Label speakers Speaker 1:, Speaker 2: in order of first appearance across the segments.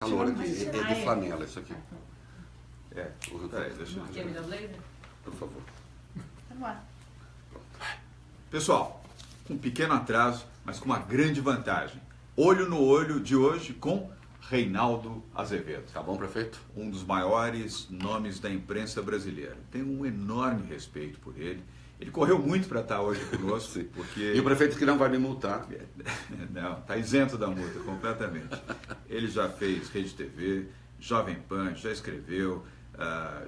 Speaker 1: calor aqui. É de flanela isso aqui.
Speaker 2: Peraí, deixa eu...
Speaker 3: Quer me dar blazer?
Speaker 1: Por favor.
Speaker 3: Vamos lá.
Speaker 2: Pessoal, com um pequeno atraso, mas com uma grande vantagem. Olho no olho de hoje com Reinaldo Azevedo.
Speaker 1: Tá bom, prefeito?
Speaker 2: Um dos maiores nomes da imprensa brasileira. Tenho um enorme respeito por ele. Ele correu muito para estar hoje conosco, porque...
Speaker 1: E o prefeito que não vai me multar.
Speaker 2: Não, está isento da multa, completamente. Ele já fez Rede TV, Jovem Pan, já escreveu,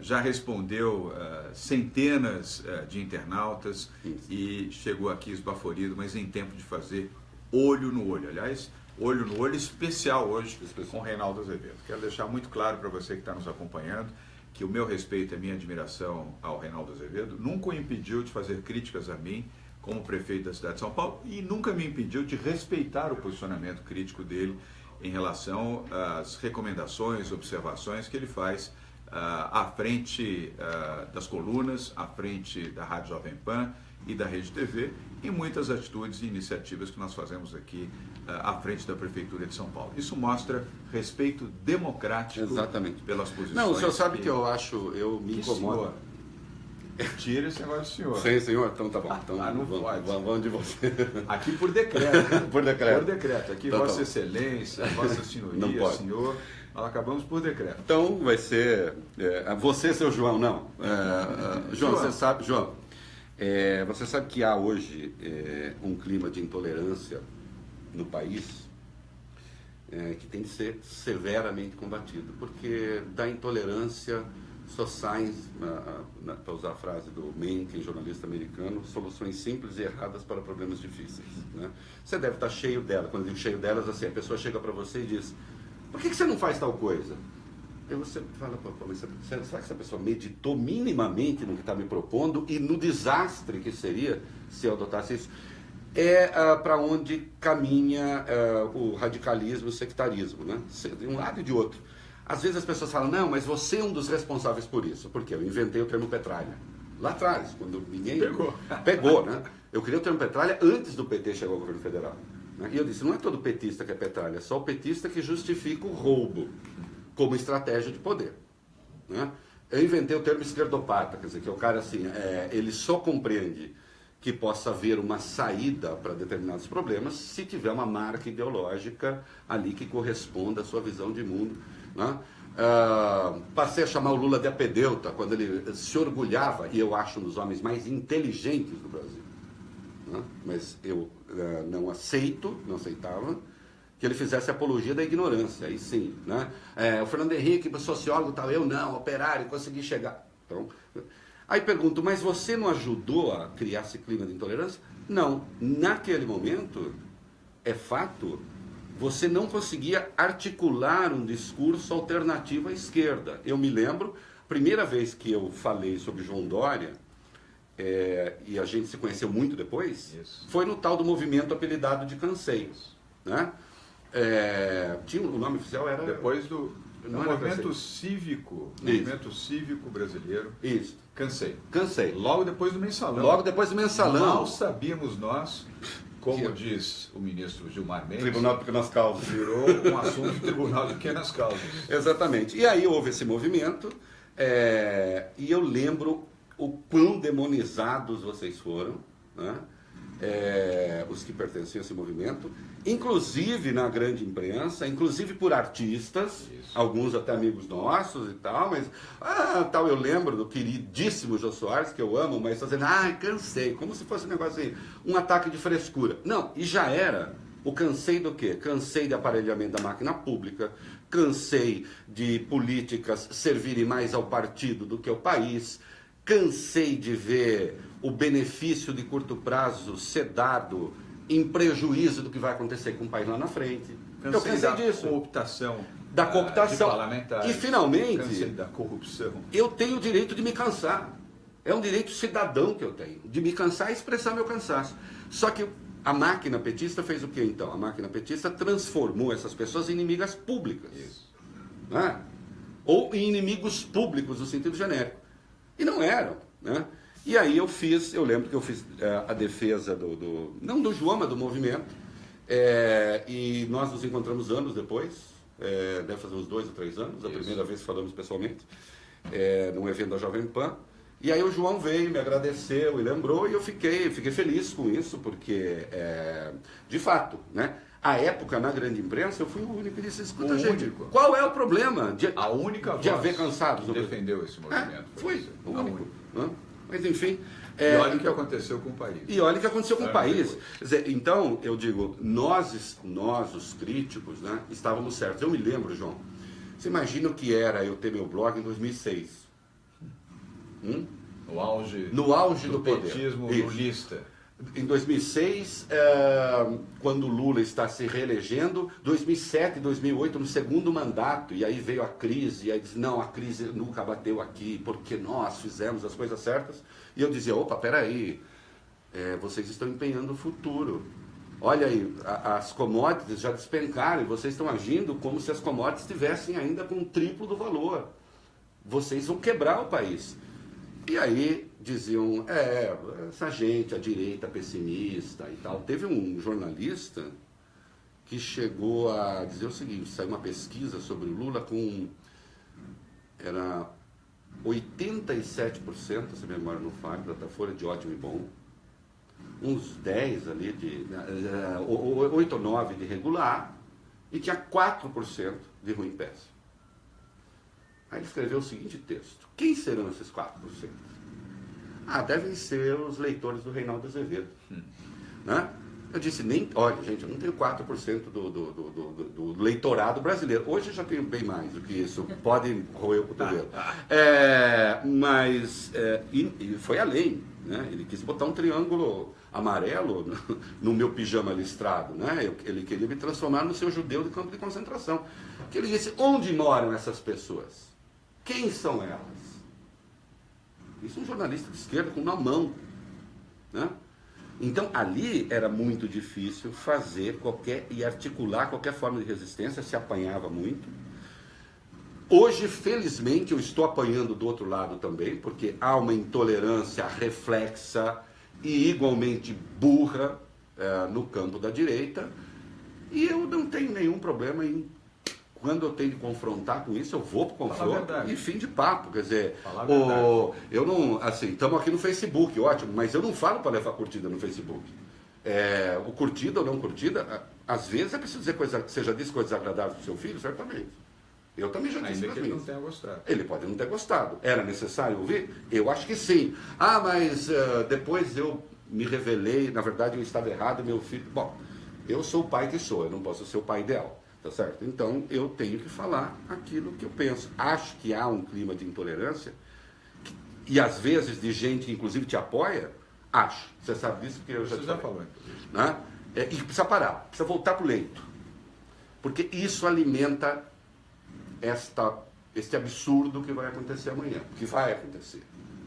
Speaker 2: já respondeu centenas de internautas e chegou aqui esbaforido, mas em tempo de fazer olho no olho. Aliás, olho no olho especial hoje com Reinaldo Azevedo. Quero deixar muito claro para você que está nos acompanhando que o meu respeito e a minha admiração ao Reinaldo Azevedo nunca o impediu de fazer críticas a mim como prefeito da cidade de São Paulo e nunca me impediu de respeitar o posicionamento crítico dele em relação às recomendações, observações que ele faz à frente das colunas, à frente da Rádio Jovem Pan e da Rede TV, em muitas atitudes e iniciativas que nós fazemos aqui à frente da Prefeitura de São Paulo. Isso mostra respeito democrático pelas posições.
Speaker 1: Não, o senhor sabe que eu acho, eu me incomodo.
Speaker 2: Tira esse negócio do senhor.
Speaker 1: Sim, senhor, então tá bom. Então,
Speaker 2: não pode.
Speaker 1: Vamos de você.
Speaker 2: Aqui por decreto.
Speaker 1: Por decreto.
Speaker 2: Por decreto. Aqui
Speaker 1: Então,
Speaker 2: Vossa Excelência, Vossa Senhoria,
Speaker 1: não pode.
Speaker 2: senhor, nós acabamos por decreto.
Speaker 1: Então vai ser você, seu João, não. João, você sabe, João, você sabe que há hoje um clima de intolerância no país que tem de ser severamente combatido, porque da intolerância só saem, para usar a frase do Mencken, jornalista americano, soluções simples e erradas para problemas difíceis. Né? Você deve estar cheio dela. Quando eu digo cheio delas, assim, a pessoa chega para você e diz: por que você não faz tal coisa? Aí você fala: pô, mas será que essa pessoa meditou minimamente no que está me propondo e no desastre que seria se eu adotasse isso? Para onde caminha o radicalismo e o sectarismo, né? De um lado e de outro. Às vezes as pessoas falam: não, mas você é um dos responsáveis por isso, porque eu inventei o termo petralha. Lá atrás, quando ninguém... Pegou, né? Eu criei o termo petralha antes do PT chegar ao governo federal. Né? E eu disse: não é todo petista que é petralha, é só o petista que justifica o roubo como estratégia de poder. Né? Eu inventei o termo esquerdopata, quer dizer, que é o cara assim, ele só compreende que possa haver uma saída para determinados problemas se tiver uma marca ideológica ali que corresponda à sua visão de mundo. Né? Passei a chamar o Lula de apedeuta quando ele se orgulhava, e eu acho um dos homens mais inteligentes do Brasil. Né? Mas eu não aceitava que ele fizesse apologia da ignorância, aí sim. Né? O Fernando Henrique, sociólogo tal, eu não, operário, consegui chegar. Então, aí pergunto: mas você não ajudou a criar esse clima de intolerância? Não. Naquele momento, é fato, você não conseguia articular um discurso alternativo à esquerda. Eu me lembro, primeira vez que eu falei sobre João Dória, e a gente se conheceu muito depois, foi no tal do movimento apelidado de Cansei. Né? O nome oficial era...
Speaker 2: Depois do movimento cívico, brasileiro.
Speaker 1: Isso.
Speaker 2: Cansei. Logo depois do Mensalão. Mal sabíamos nós, como diz o ministro Gilmar Mendes,
Speaker 1: Tribunal de Pequenas Causas.
Speaker 2: Virou um assunto do Tribunal de Pequenas Causas.
Speaker 1: Exatamente. E aí houve esse movimento, e eu lembro o quão demonizados vocês foram, né? Os que pertenciam a esse movimento, inclusive na grande imprensa, inclusive por artistas, alguns até amigos nossos e tal, mas eu lembro do queridíssimo Jô Soares, que eu amo, mas fazendo, cansei, como se fosse um negócio assim, um ataque de frescura. Não, e já era o cansei do quê? Cansei de aparelhamento da máquina pública, cansei de políticas servirem mais ao partido do que ao país, cansei de ver o benefício de curto prazo ser dado em prejuízo do que vai acontecer com o país lá na frente. Eu cansei disso. Da cooptação.
Speaker 2: De parlamentares.
Speaker 1: E finalmente,
Speaker 2: cansei da corrupção.
Speaker 1: Eu tenho o direito de me cansar. É um direito cidadão que eu tenho, de me cansar e expressar meu cansaço. Só que a máquina petista fez o que então? A máquina petista transformou essas pessoas em inimigas públicas. Né? Ou em inimigos públicos no sentido genérico. E não eram, né? E aí eu lembro que eu fiz a defesa não do João, mas do movimento, e nós nos encontramos anos depois, deve fazer uns 2 ou 3 anos, a primeira vez que falamos pessoalmente, num evento da Jovem Pan. E aí o João veio, me agradeceu e lembrou, e eu fiquei feliz com isso, porque, de fato, né? À época, na grande imprensa, eu fui o único que disse, escuta, gente, qual é o problema de haver cansados?
Speaker 2: Defendeu esse movimento.
Speaker 1: Foi o único. Mas, enfim...
Speaker 2: E olha o que aconteceu com o país.
Speaker 1: E olha o que aconteceu com o país. Quer dizer, então, eu digo, nós, os críticos, né, estávamos certos. Eu me lembro, João, você imagina o que era eu ter meu blog em 2006?
Speaker 2: No auge
Speaker 1: do
Speaker 2: petismo
Speaker 1: poder.
Speaker 2: lulista.
Speaker 1: Em 2006, quando o Lula está se reelegendo, 2007 e 2008, no segundo mandato, e aí veio a crise, e aí diz, não, a crise nunca bateu aqui, porque nós fizemos as coisas certas. E eu dizia, opa, peraí, vocês estão empenhando o futuro. Olha aí, as commodities já despencaram, e vocês estão agindo como se as commodities estivessem ainda com o triplo do valor. Vocês vão quebrar o país. E aí diziam, essa gente, a direita pessimista e tal. Teve um jornalista que chegou a dizer o seguinte, saiu uma pesquisa sobre o Lula com, era 87%, se a memória não falha, Datafolha, de ótimo e bom, uns 10 ali, 8 ou 9 de regular, e tinha 4% de ruim péssimo. Aí ele escreveu o seguinte texto, quem serão esses 4%? Devem ser os leitores do Reinaldo Azevedo. Né? Eu disse, olha gente, eu não tenho 4% do leitorado brasileiro. Hoje eu já tenho bem mais do que isso, podem roer o cotovelo. E foi além, né? Ele quis botar um triângulo amarelo no meu pijama listrado, né? Ele queria me transformar no seu judeu de campo de concentração. Que ele disse, onde moram essas pessoas? Quem são elas? Isso é um jornalista de esquerda com uma mão, né? Então, ali era muito difícil fazer e articular qualquer forma de resistência, se apanhava muito. Hoje, felizmente, eu estou apanhando do outro lado também, porque há uma intolerância reflexa e igualmente burra no campo da direita, e eu não tenho nenhum problema em... Quando eu tenho de confrontar com isso, eu vou para o confronto e fim de papo. Quer dizer, eu não, assim, estamos aqui no Facebook, ótimo, mas eu não falo para levar curtida no Facebook. O curtida ou não curtida, às vezes é preciso dizer coisa, você já disse coisas agradáveis para o seu filho, certamente. Eu também já disse para
Speaker 2: ele não tenha gostado.
Speaker 1: Ele pode não ter gostado. Era necessário ouvir? Eu acho que sim. Mas depois eu me revelei, na verdade eu estava errado, meu filho... Bom, eu sou o pai que sou, eu não posso ser o pai ideal. Tá certo? Então, eu tenho que falar aquilo que eu penso. Acho que há um clima de intolerância, e às vezes de gente que inclusive te apoia, acho. Você sabe disso porque eu já te falei. Né? E precisa parar, precisa voltar para o leito. Porque isso alimenta este absurdo que vai acontecer amanhã. Que vai acontecer.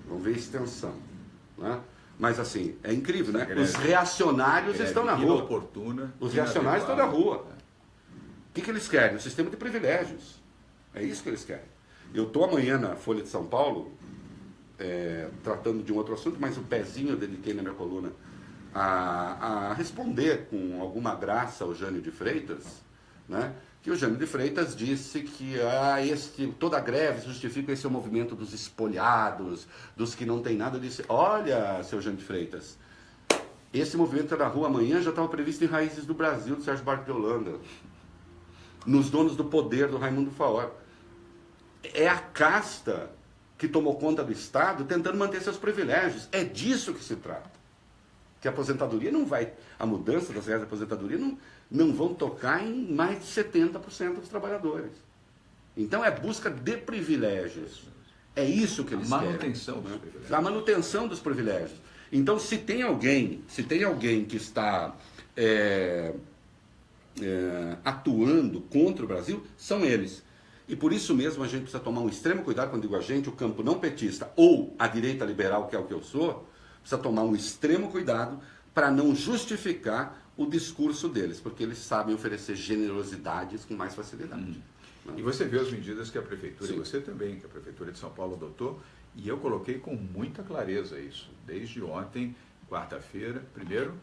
Speaker 1: Vamos ver extensão. Né? Mas assim, é incrível, né? Os reacionários estão na rua. Os reacionários estão na rua. O que eles querem? Um sistema de privilégios. É isso que eles querem. Eu estou amanhã na Folha de São Paulo, tratando de um outro assunto, mas o pezinho eu dediquei na minha coluna a responder com alguma graça ao Jânio de Freitas, né? Que o Jânio de Freitas disse que toda a greve justifica esse movimento dos espolhados, dos que não tem nada. Eu disse, olha, seu Jânio de Freitas, esse movimento na rua amanhã já estava previsto em Raízes do Brasil, do Sérgio Buarque de Holanda. Nos donos do poder do Raimundo Faor. É a casta que tomou conta do Estado tentando manter seus privilégios. É disso que se trata. Que a aposentadoria não vai... A mudança das regras da aposentadoria não vão tocar em mais de 70% dos trabalhadores. Então é busca de privilégios. É isso que eles querem. A manutenção dos privilégios. Então se tem alguém que está... atuando contra o Brasil, são eles. E por isso mesmo a gente precisa tomar um extremo cuidado, quando digo a gente, o campo não petista ou a direita liberal, que é o que eu sou, precisa tomar um extremo cuidado para não justificar o discurso deles, porque eles sabem oferecer generosidades com mais facilidade.
Speaker 2: E você vê as medidas que a Prefeitura, e você também, que a Prefeitura de São Paulo adotou, e eu coloquei com muita clareza isso, desde ontem, quarta-feira, primeiro,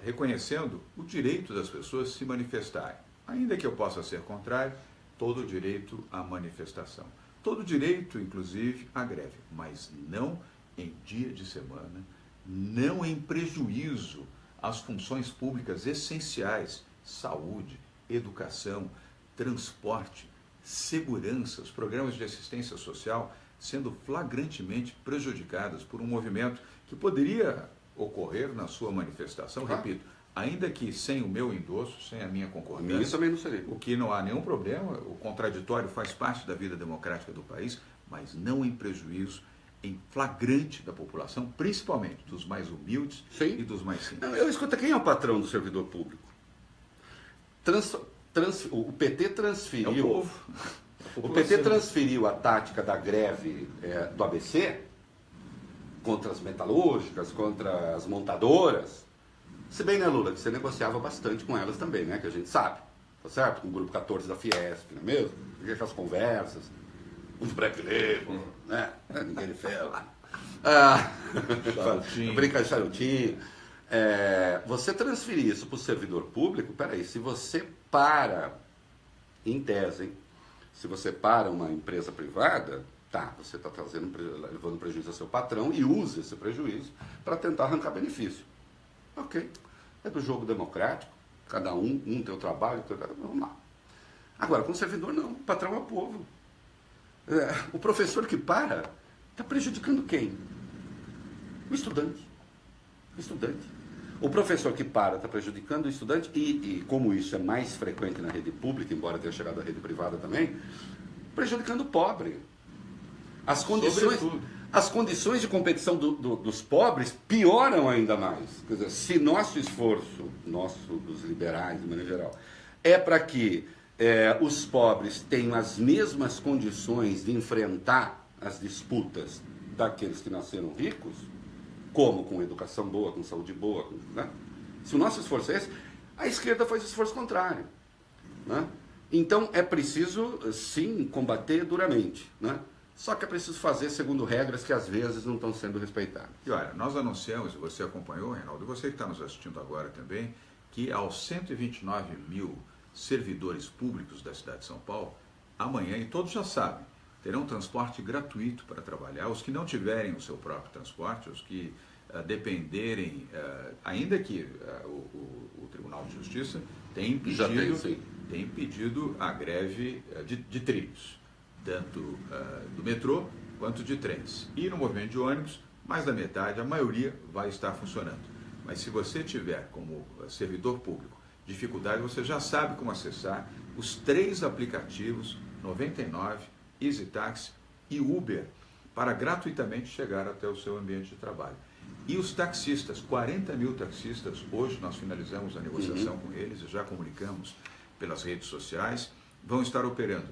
Speaker 2: reconhecendo o direito das pessoas se manifestarem. Ainda que eu possa ser contrário, todo o direito à manifestação. Todo o direito, inclusive, à greve, mas não em dia de semana, não em prejuízo às funções públicas essenciais, saúde, educação, transporte, segurança, os programas de assistência social sendo flagrantemente prejudicados por um movimento que poderia ocorrer na sua manifestação, repito, ainda que sem o meu endosso, sem a minha concordância,
Speaker 1: Isso também não seria.
Speaker 2: o que não há nenhum problema, o contraditório faz parte da vida democrática do país, mas não em prejuízo, em flagrante da população, principalmente dos mais humildes
Speaker 1: Sim.
Speaker 2: e dos mais simples.
Speaker 1: Não, eu escuto, quem é o patrão do servidor público? O PT transferiu...
Speaker 2: É o povo.
Speaker 1: O PT transferiu a tática da greve do ABC contra as metalúrgicas, contra as montadoras. Se bem, né, Lula, que você negociava bastante com elas também, né? Que a gente sabe, tá certo? Com o grupo 14 da Fiesp, não é mesmo? Aquelas conversas, os break-label, né? Ninguém lhe ferra. Brinca de charutinho. Você transferir isso para o servidor público, peraí, se você para, em tese, hein? Se você para uma empresa privada, tá, você está levando prejuízo ao seu patrão e usa esse prejuízo para tentar arrancar benefício. Ok, é do jogo democrático, cada um tem o trabalho, vamos lá. Agora, com o servidor não, o patrão é o povo. O professor que para, está prejudicando quem? O estudante. O professor que para está prejudicando o estudante e como isso é mais frequente na rede pública, embora tenha chegado à rede privada também, prejudicando o pobre. As condições de competição dos pobres pioram ainda mais. Quer dizer, se nosso esforço, dos liberais de maneira geral, é para que os pobres tenham as mesmas condições de enfrentar as disputas daqueles que nasceram ricos, como com educação boa, com saúde boa, né? Se o nosso esforço é esse, a esquerda faz o esforço contrário, né? Então é preciso, sim, combater duramente, né? Só que é preciso fazer segundo regras que às vezes não estão sendo respeitadas.
Speaker 2: E olha, nós anunciamos, e você acompanhou, Reinaldo, e você que está nos assistindo agora também, que aos 129 mil servidores públicos da cidade de São Paulo, amanhã, e todos já sabem, terão transporte gratuito para trabalhar. Os que não tiverem o seu próprio transporte, os que dependerem, ainda que o Tribunal de Justiça tem impedido a greve de trilhos, tanto do metrô quanto de trens. E no movimento de ônibus, mais da metade, a maioria vai estar funcionando. Mas se você tiver como servidor público dificuldade, você já sabe como acessar os 3 aplicativos 99, EasyTaxi e Uber para gratuitamente chegar até o seu ambiente de trabalho. E os taxistas, 40 mil taxistas, hoje nós finalizamos a negociação com eles e já comunicamos pelas redes sociais, vão estar operando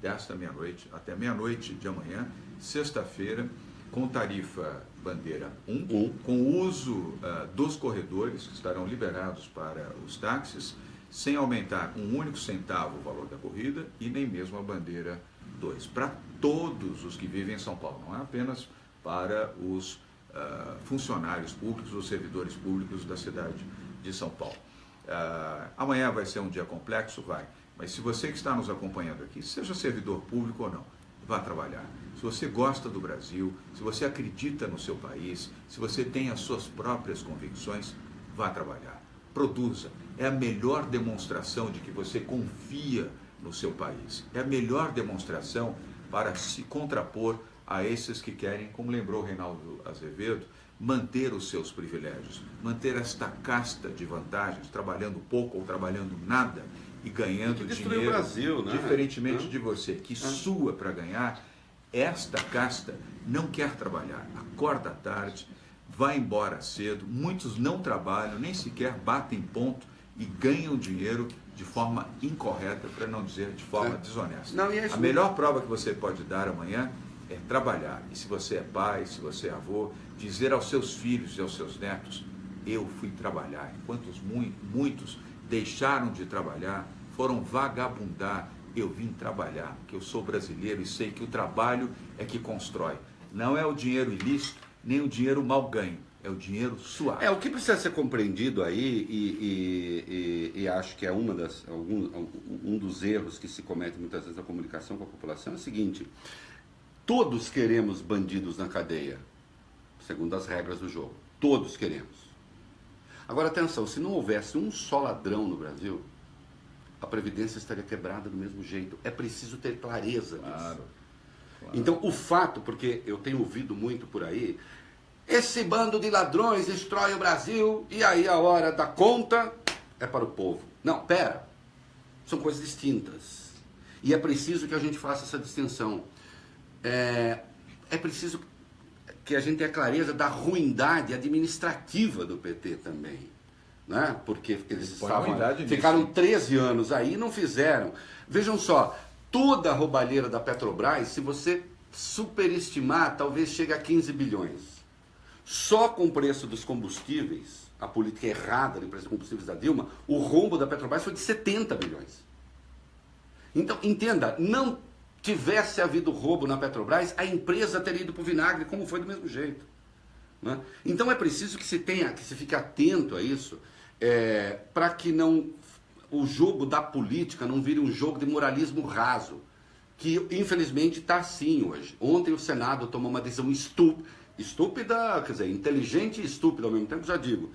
Speaker 2: desta meia-noite até meia-noite de amanhã, sexta-feira, com tarifa bandeira 1, com o uso dos corredores que estarão liberados para os táxis, sem aumentar um único centavo o valor da corrida e nem mesmo a bandeira 2, para todos os que vivem em São Paulo, não é apenas para os funcionários públicos ou servidores públicos da cidade de São Paulo. Amanhã vai ser um dia complexo, mas se você que está nos acompanhando aqui, seja servidor público ou não, vá trabalhar. Se você gosta do Brasil, se você acredita no seu país, se você tem as suas próprias convicções, vá trabalhar. Produza. É a melhor demonstração de que você confia no seu país. É a melhor demonstração para se contrapor a esses que querem, como lembrou Reinaldo Azevedo, manter os seus privilégios, manter esta casta de vantagens, trabalhando pouco ou trabalhando nada e ganhando dinheiro,
Speaker 1: o Brasil, né?
Speaker 2: Diferentemente de você, que sua para ganhar. Esta casta não quer trabalhar, acorda à tarde, vai embora cedo, muitos não trabalham, nem sequer batem ponto e ganham dinheiro de forma incorreta, para não dizer de forma desonesta.
Speaker 1: Não,
Speaker 2: a melhor prova que você pode dar amanhã é trabalhar. E se você é pai, se você é avô, dizer aos seus filhos e aos seus netos, eu fui trabalhar. Enquanto muitos deixaram de trabalhar, foram vagabundar, eu vim trabalhar, porque eu sou brasileiro e sei que o trabalho é que constrói. Não é o dinheiro ilícito, nem o dinheiro mal ganho. é o dinheiro suado.
Speaker 1: O que precisa ser compreendido aí, e acho que é um dos erros que se comete muitas vezes na comunicação com a população, é o seguinte: todos queremos bandidos na cadeia, segundo as regras do jogo. Todos queremos. Agora, atenção, se não houvesse um só ladrão no Brasil, a Previdência estaria quebrada do mesmo jeito. É preciso ter clareza disso.
Speaker 2: Claro.
Speaker 1: Então, o fato, porque eu tenho ouvido muito por aí, esse bando de ladrões destrói o Brasil e aí a hora da conta é para o povo. Não, pera. São coisas distintas. E é preciso que a gente faça essa distinção. É preciso que a gente tenha cclareza da ruindade administrativa do PT também. Né? Porque eles ficaram 13 anos aí e não fizeram. Vejam só, toda a roubalheira da Petrobras, se você superestimar, talvez chegue a 15 bilhões. Só com o preço dos combustíveis, a política errada de preço de combustíveis da Dilma, o rombo da Petrobras foi de 70 bilhões. Então, entenda, não tivesse havido roubo na Petrobras, a empresa teria ido para o vinagre, como foi do mesmo jeito. Né? Então é preciso que se fique atento a isso, para que o jogo da política não vire um jogo de moralismo raso, que infelizmente está assim hoje. Ontem o Senado tomou uma decisão estúpida, quer dizer, inteligente e estúpida ao mesmo tempo, já digo.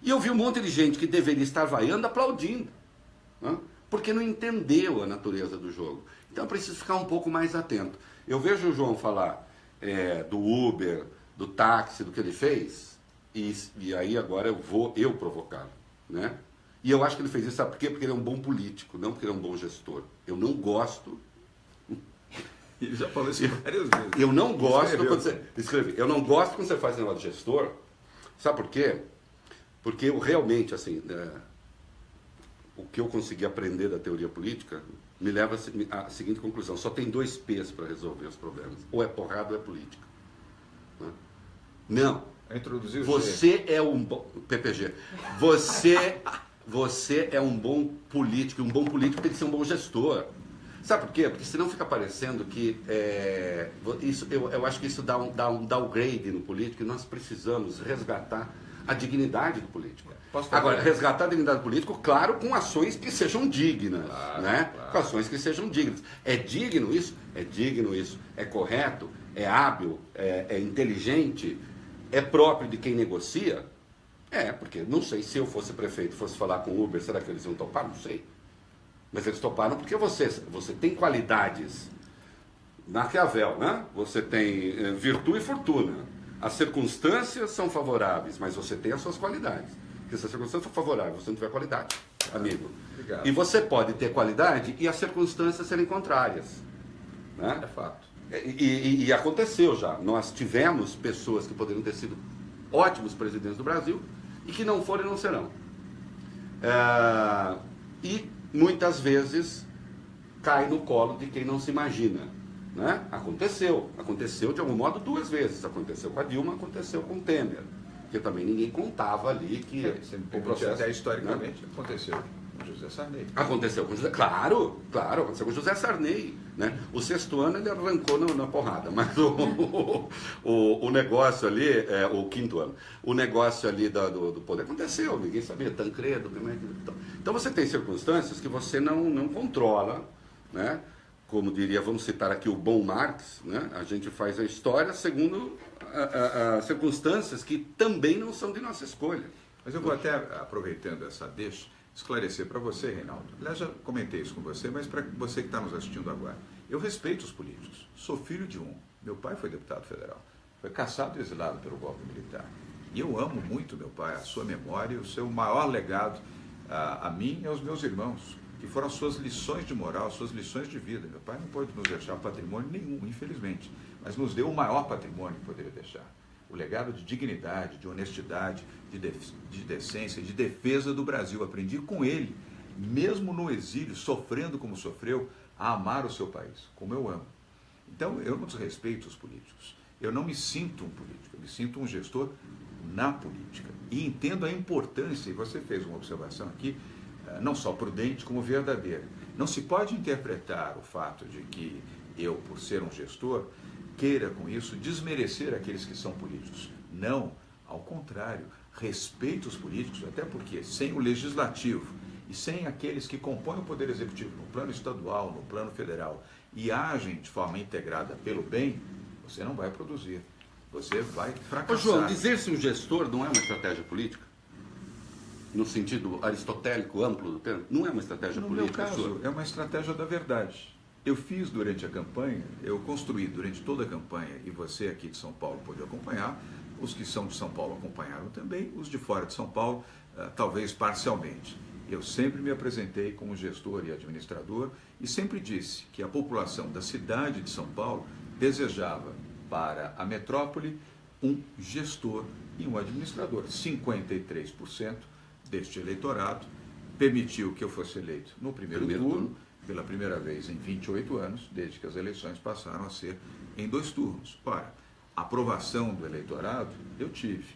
Speaker 1: E eu vi um monte de gente que deveria estar vaiando, aplaudindo, né? Porque não entendeu a natureza do jogo. Então é preciso ficar um pouco mais atento. Eu vejo o João falar do Uber, do táxi, do que ele fez, e aí agora eu vou provocá-lo, né? E eu acho que ele fez isso, sabe por quê? Porque ele é um bom político, não porque ele é um bom gestor. Eu não gosto...
Speaker 2: Ele já falou isso várias vezes.
Speaker 1: Eu não gosto eu não gosto quando você faz negócio de gestor. Sabe por quê? Porque eu realmente, assim, o que eu consegui aprender da teoria política me leva à seguinte conclusão: só tem 2 P's para resolver os problemas. Ou é porrada ou é política. Né? Não.
Speaker 2: Introduzir
Speaker 1: você é um bom... PPG. Você é um bom político. E um bom político tem que ser um bom gestor. Sabe por quê? Porque senão fica parecendo que... eu acho que isso dá um downgrade no político, e nós precisamos resgatar a dignidade do político. Agora, resgatar a dignidade do político, claro, com ações que sejam dignas. Claro, né? Claro. Com ações que sejam dignas. É digno isso? É digno isso. É correto? É hábil? É inteligente? É próprio de quem negocia? Porque não sei, se eu fosse prefeito e fosse falar com o Uber, será que eles iam topar? Não sei. Mas eles toparam porque você tem qualidades. Maquiavel, né? Você tem virtude e fortuna. As circunstâncias são favoráveis, mas você tem as suas qualidades. Porque se as circunstâncias são favoráveis, você não tiver qualidade, amigo.
Speaker 2: Obrigado.
Speaker 1: E você pode ter qualidade e as circunstâncias serem contrárias. Né?
Speaker 2: É fato.
Speaker 1: E aconteceu já. Nós tivemos pessoas que poderiam ter sido ótimos presidentes do Brasil e que não foram e não serão. E muitas vezes cai no colo de quem não se imagina. Né? Aconteceu de algum modo 2 vezes. Aconteceu com a Dilma, aconteceu com o Temer. Porque também ninguém contava ali que
Speaker 2: o processo, até historicamente, né? Aconteceu com José Sarney.
Speaker 1: Aconteceu com José... Claro, aconteceu com José Sarney. Né? O 6º ano ele arrancou na porrada, mas o negócio ali, o 5º ano, o negócio ali do poder aconteceu, ninguém sabia, Tancredo, então você tem circunstâncias que você não controla, né? Como diria, vamos citar aqui o bom Marx, né? A gente faz a história segundo as circunstâncias que também não são de nossa escolha.
Speaker 2: Mas eu vou até, aproveitando essa deixa, esclarecer para você, Reinaldo. Aliás, já comentei isso com você, mas para você que está nos assistindo agora. Eu respeito os políticos. Sou filho de um. Meu pai foi deputado federal. Foi caçado e exilado pelo golpe militar. E eu amo muito meu pai, a sua memória e o seu maior legado a mim e aos meus irmãos, que foram as suas lições de moral, as suas lições de vida. Meu pai não pôde nos deixar patrimônio nenhum, infelizmente, mas nos deu o maior patrimônio que poderia deixar. O legado de dignidade, de honestidade, de decência, de defesa do Brasil. Aprendi com ele, mesmo no exílio, sofrendo como sofreu, a amar o seu país, como eu amo. Então, eu não desrespeito os políticos. Eu não me sinto um político, eu me sinto um gestor na política. E entendo a importância, e você fez uma observação aqui, não só prudente, como verdadeira. Não se pode interpretar o fato de que eu, por ser um gestor, queira com isso desmerecer aqueles que são políticos. Não, Ao contrário, respeita os políticos, até porque sem o legislativo e sem aqueles que compõem o poder executivo no plano estadual, no plano federal, e agem de forma integrada pelo bem, você não vai produzir. Você vai fracassar.
Speaker 1: Ô João, dizer-se um gestor não é uma estratégia política? No sentido aristotélico amplo do termo? Não é uma estratégia política?
Speaker 2: No meu caso, é uma estratégia da verdade. Eu fiz durante a campanha, eu construí durante toda a campanha, e você aqui de São Paulo pode acompanhar, os que são de São Paulo acompanharam também, os de fora de São Paulo, talvez parcialmente. Eu sempre me apresentei como gestor e administrador e sempre disse que a população da cidade de São Paulo desejava para a metrópole um gestor e um administrador. 53% deste eleitorado permitiu que eu fosse eleito no primeiro turno, pela primeira vez em 28 anos, desde que as eleições passaram a ser em 2 turnos. Ora, a aprovação do eleitorado eu tive,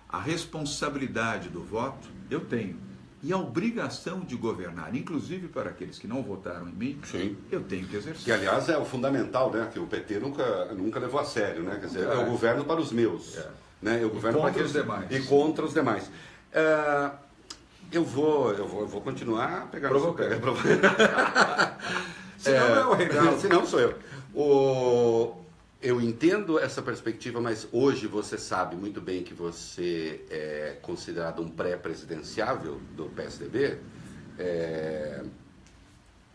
Speaker 2: a responsabilidade do voto eu tenho, e a obrigação de governar, inclusive para aqueles que não votaram em mim, sim, eu tenho que exercer.
Speaker 1: Que, aliás, é o fundamental, né? Que o PT nunca levou a sério, né? Quer dizer, é o governo para os meus. Né? Eu governo
Speaker 2: contra
Speaker 1: para
Speaker 2: os demais.
Speaker 1: E contra os demais. Eu vou continuar a pegar
Speaker 2: provocando.
Speaker 1: Senão não é o Reinaldo. Senão sou eu. Eu entendo essa perspectiva, mas hoje você sabe muito bem que você é considerado um pré-presidenciável do PSDB.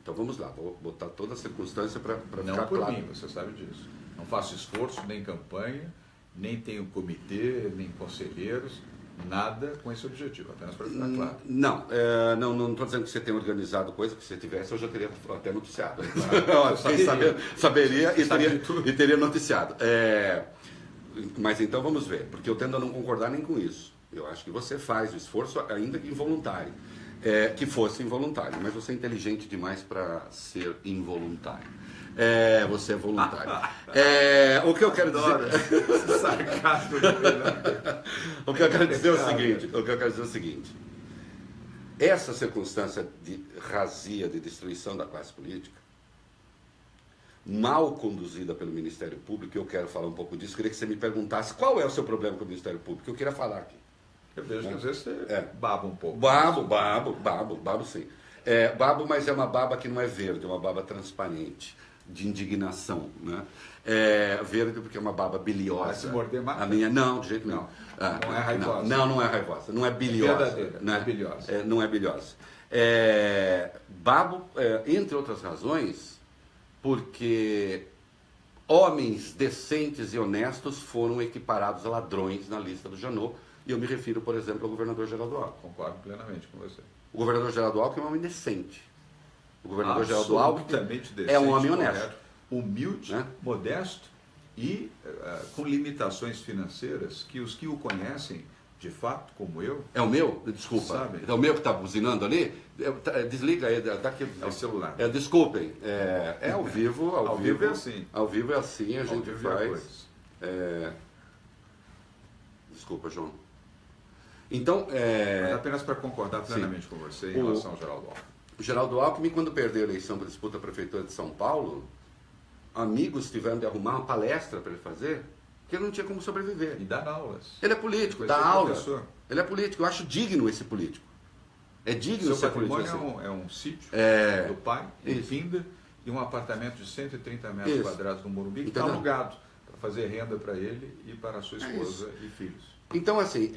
Speaker 1: Então vamos lá, vou botar toda a circunstância para ficar
Speaker 2: por
Speaker 1: claro.
Speaker 2: Mim, você sabe disso. Não faço esforço, nem campanha, nem tenho comitê, nem conselheiros, nada com esse objetivo, apenas para ficar claro.
Speaker 1: Não estou dizendo que você tenha organizado coisa, que se tivesse eu já teria até noticiado. Saberia e teria noticiado. Mas então vamos ver, porque eu tendo a não concordar nem com isso. Eu acho que você faz o esforço, ainda que involuntário. Que fosse involuntário, mas você é inteligente demais para ser involuntário. Você é voluntário. O que eu quero dizer...
Speaker 2: Sarcasmo.
Speaker 1: O que eu quero dizer é o seguinte. Essa circunstância de razia, de destruição da classe política, mal conduzida pelo Ministério Público, eu quero falar um pouco disso, queria que você me perguntasse qual é o seu problema com o Ministério Público, eu queria falar aqui.
Speaker 2: Eu vejo que às vezes você baba um pouco.
Speaker 1: Babo sim. Babo, mas é uma baba que não é verde, é uma baba transparente, de indignação, né? Verde porque é uma baba biliosa.
Speaker 2: Vai se morder mais?
Speaker 1: A minha, não, de jeito nenhum.
Speaker 2: Não é raivosa.
Speaker 1: Não é raivosa, não é biliosa.
Speaker 2: Verdadeira, não é bilhosa.
Speaker 1: Não é bilhosa. Babo, entre outras razões, porque homens decentes e honestos foram equiparados a ladrões na lista do Janot. E eu me refiro, por exemplo, ao governador Geraldo Alckmin.
Speaker 2: Concordo plenamente com você.
Speaker 1: O governador Geraldo Alckmin é um homem decente. O governador Geraldo Alckmin
Speaker 2: decente,
Speaker 1: é um homem honesto.
Speaker 2: Correto, humilde, né? Modesto e com limitações financeiras que os que o conhecem, de fato, como eu...
Speaker 1: É o meu? Desculpa. Sabe? É o meu que está buzinando ali? Desliga aí. Daqui.
Speaker 2: É o celular.
Speaker 1: Desculpem. Ao vivo.
Speaker 2: Ao vivo é assim.
Speaker 1: Ao vivo é assim, a gente faz. Desculpa, João. Então,
Speaker 2: mas apenas para concordar plenamente com você em relação ao Geraldo Alckmin.
Speaker 1: O Geraldo Alckmin, quando perdeu a eleição para disputa da Prefeitura de São Paulo, amigos tiveram de arrumar uma palestra para ele fazer, porque ele não tinha como sobreviver.
Speaker 2: E dar aulas.
Speaker 1: Ele é político, dá aula. Ele é político, eu acho digno esse político. É digno ser político.
Speaker 2: Seu patrimônio é um sítio do pai, em Pinda, e um apartamento de 130 metros quadrados no Morumbi, que está alugado para fazer renda para ele e para a sua esposa e filhos.
Speaker 1: Então, assim,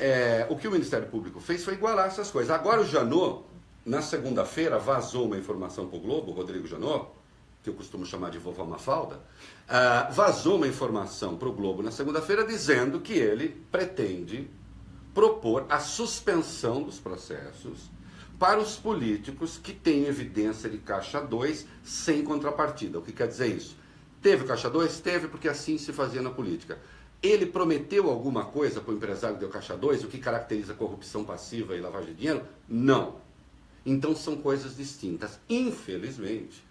Speaker 1: o que o Ministério Público fez foi igualar essas coisas. Agora o Janot, na segunda-feira, vazou uma informação para o Globo, o Rodrigo Janot, que eu costumo chamar de vovó Mafalda, vazou uma informação para o Globo na segunda-feira dizendo que ele pretende propor a suspensão dos processos para os políticos que têm evidência de caixa 2 sem contrapartida. O que quer dizer isso? Teve caixa 2? Teve, porque assim se fazia na política. Ele prometeu alguma coisa para o empresário que deu caixa 2, o que caracteriza corrupção passiva e lavagem de dinheiro? Não. Então são coisas distintas. Infelizmente,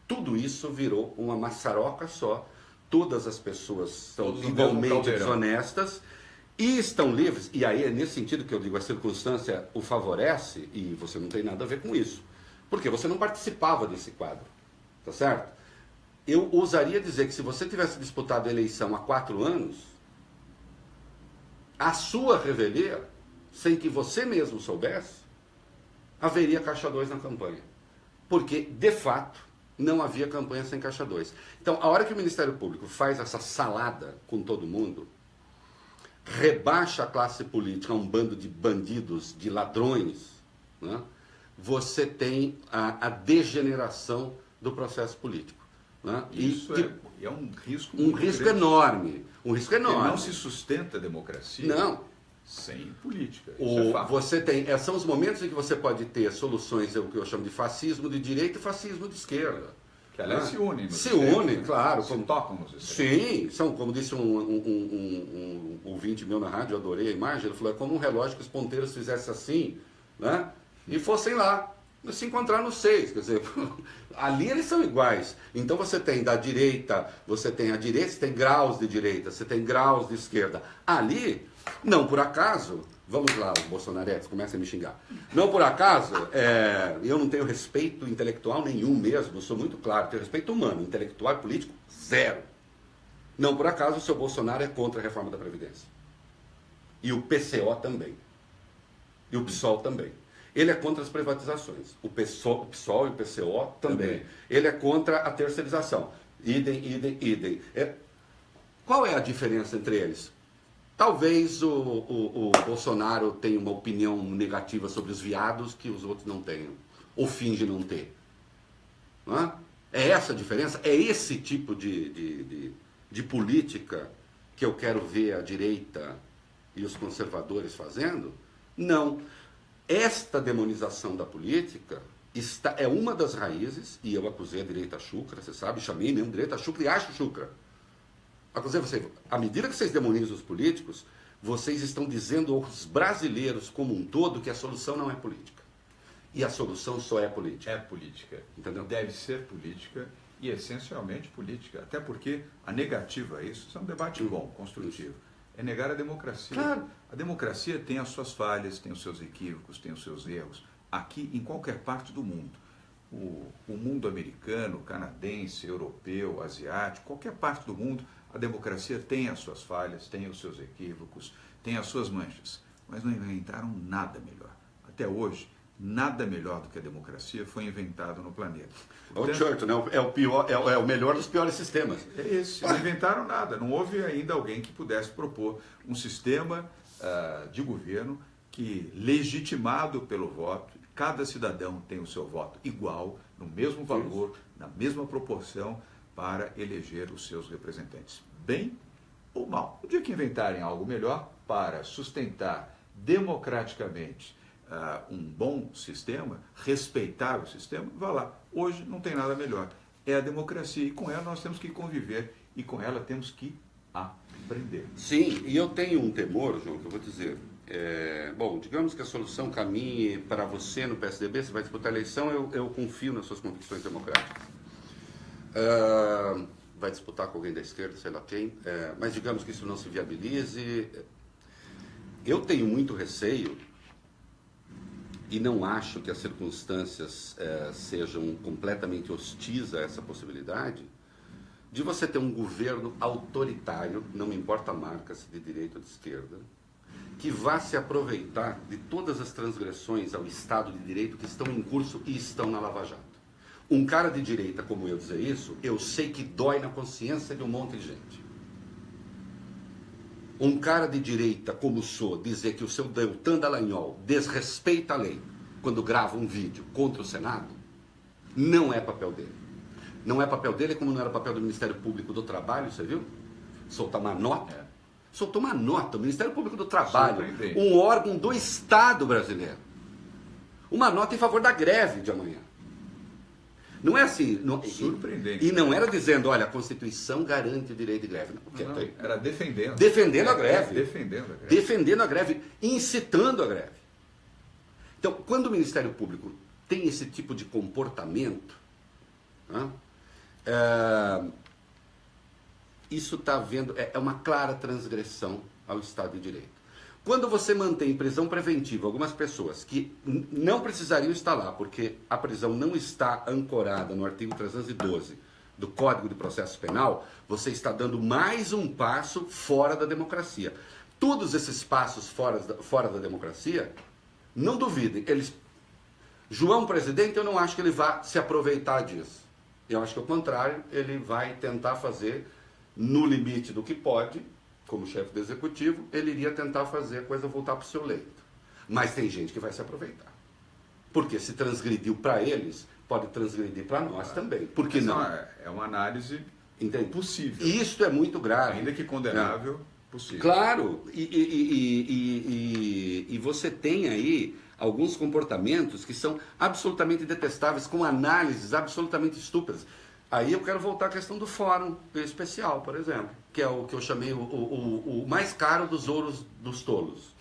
Speaker 1: tudo isso virou uma maçaroca só. Todas as pessoas são igualmente desonestas e estão livres. E aí é nesse sentido que eu digo, a circunstância o favorece e você não tem nada a ver com isso. Porque você não participava desse quadro. Tá certo? Eu ousaria dizer que se você tivesse disputado a eleição há 4 anos, a sua revelia, sem que você mesmo soubesse, haveria caixa 2 na campanha. Porque, de fato, não havia campanha sem caixa 2. Então, a hora que o Ministério Público faz essa salada com todo mundo, rebaixa a classe política a um bando de bandidos, de ladrões, né? Você tem a degeneração do processo político. Né?
Speaker 2: Isso é um risco
Speaker 1: muito grande. Enorme. Um risco enorme.
Speaker 2: Porque não se sustenta a democracia sem política.
Speaker 1: Você tem, são os momentos em que você pode ter soluções, o que eu chamo de fascismo de direita e fascismo de esquerda.
Speaker 2: Que aliás se unem.
Speaker 1: Se unem, claro.
Speaker 2: Se tocam nos
Speaker 1: extremos. Sim, são, como disse um ouvinte meu na rádio, eu adorei a imagem, ele falou, é como um relógio que os ponteiros fizessem assim, né? E fossem lá, se encontrar nos 6, quer dizer, ali eles são iguais. Então você tem da direita, você tem graus de direita, você tem graus de esquerda. Ali, não por acaso, vamos lá, os bolsonaretes começam a me xingar. Não por acaso, eu não tenho respeito intelectual nenhum mesmo, eu sou muito claro, tenho respeito humano, intelectual e político, zero. Não por acaso o seu Bolsonaro é contra a reforma da Previdência. E o PCO também. E o PSOL também. Ele é contra as privatizações. O PSOL e o PCO também. Ele é contra a terceirização. Idem. Qual é a diferença entre eles? Talvez o Bolsonaro tenha uma opinião negativa sobre os viados que os outros não tenham. Ou finge não ter. Não é? É essa a diferença? É esse tipo de política que eu quero ver a direita e os conservadores fazendo? Não. Esta demonização da política é uma das raízes, e eu acusei a direita chucra, você sabe, chamei mesmo direita chucra e acho chucra. Acusei você, à medida que vocês demonizam os políticos, vocês estão dizendo aos brasileiros como um todo que a solução não é política. E a solução só é política.
Speaker 2: É política.
Speaker 1: Entendeu?
Speaker 2: Deve ser política e essencialmente política. Até porque a negativa a isso é um debate bom, construtivo. É negar a democracia.
Speaker 1: Claro.
Speaker 2: A democracia tem as suas falhas, tem os seus equívocos, tem os seus erros. Aqui, em qualquer parte do mundo. O mundo americano, canadense, europeu, asiático, qualquer parte do mundo, a democracia tem as suas falhas, tem os seus equívocos, tem as suas manchas. Mas não inventaram nada melhor. Até hoje, nada melhor do que a democracia foi inventado no planeta.
Speaker 1: Portanto, o Churchill, né? É o melhor dos piores sistemas.
Speaker 2: É isso, não inventaram nada. Não houve ainda alguém que pudesse propor um sistema de governo que, legitimado pelo voto, cada cidadão tem o seu voto igual, no mesmo valor, na mesma proporção, para eleger os seus representantes. Bem ou mal. O dia que inventarem algo melhor para sustentar democraticamente um bom sistema, respeitável sistema, vá lá. Hoje não tem nada melhor. É a democracia e com ela nós temos que conviver e com ela temos que aprender.
Speaker 1: Sim, e eu tenho um temor, João, que eu vou dizer. Bom, digamos que a solução caminhe para você no PSDB, você vai disputar a eleição, eu confio nas suas convicções democráticas. Vai disputar com alguém da esquerda, sei lá quem, mas digamos que isso não se viabilize. Eu tenho muito receio e não acho que as circunstâncias sejam completamente hostis a essa possibilidade de você ter um governo autoritário, não me importa a marca, se de direita ou de esquerda, que vá se aproveitar de todas as transgressões ao Estado de Direito que estão em curso e estão na Lava Jato. Um cara de direita como eu dizer isso, eu sei que dói na consciência de um monte de gente. Um cara de direita como sou, dizer que o seu Deltan Dallagnol desrespeita a lei quando grava um vídeo contra o Senado, não é papel dele. Não é papel dele como não era papel do Ministério Público do Trabalho, você viu? Soltar uma nota. Soltou uma nota, o Ministério Público do Trabalho, um órgão do Estado brasileiro. Uma nota em favor da greve de amanhã. Não é assim.
Speaker 2: Surpreendente.
Speaker 1: E não era dizendo, olha, a Constituição garante o direito de greve.
Speaker 2: Não, era defendendo.
Speaker 1: Defendendo a greve.
Speaker 2: Defendendo a greve.
Speaker 1: Defendendo a greve, incitando a greve. Então, quando o Ministério Público tem esse tipo de comportamento, né, isso está havendo, é uma clara transgressão ao Estado de Direito. Quando você mantém em prisão preventiva algumas pessoas que não precisariam estar lá, porque a prisão não está ancorada no artigo 312 do Código de Processo Penal, você está dando mais um passo fora da democracia. todos esses passos fora da democracia, não duvidem, João presidente, eu não acho que ele vá se aproveitar disso. Eu acho que ao contrário, ele vai tentar fazer no limite do que pode, como chefe do executivo, ele iria tentar fazer a coisa voltar para o seu leito. Mas tem gente que vai se aproveitar. Porque se transgrediu para eles, pode transgredir para nós também. Por que não?
Speaker 2: É uma análise possível.
Speaker 1: Isso é muito grave.
Speaker 2: Ainda que condenável, possível.
Speaker 1: Claro. E você tem aí alguns comportamentos que são absolutamente detestáveis, com análises absolutamente estúpidas. Aí eu quero voltar à questão do fórum especial, por exemplo, que é o que eu chamei o mais caro dos ouros dos tolos,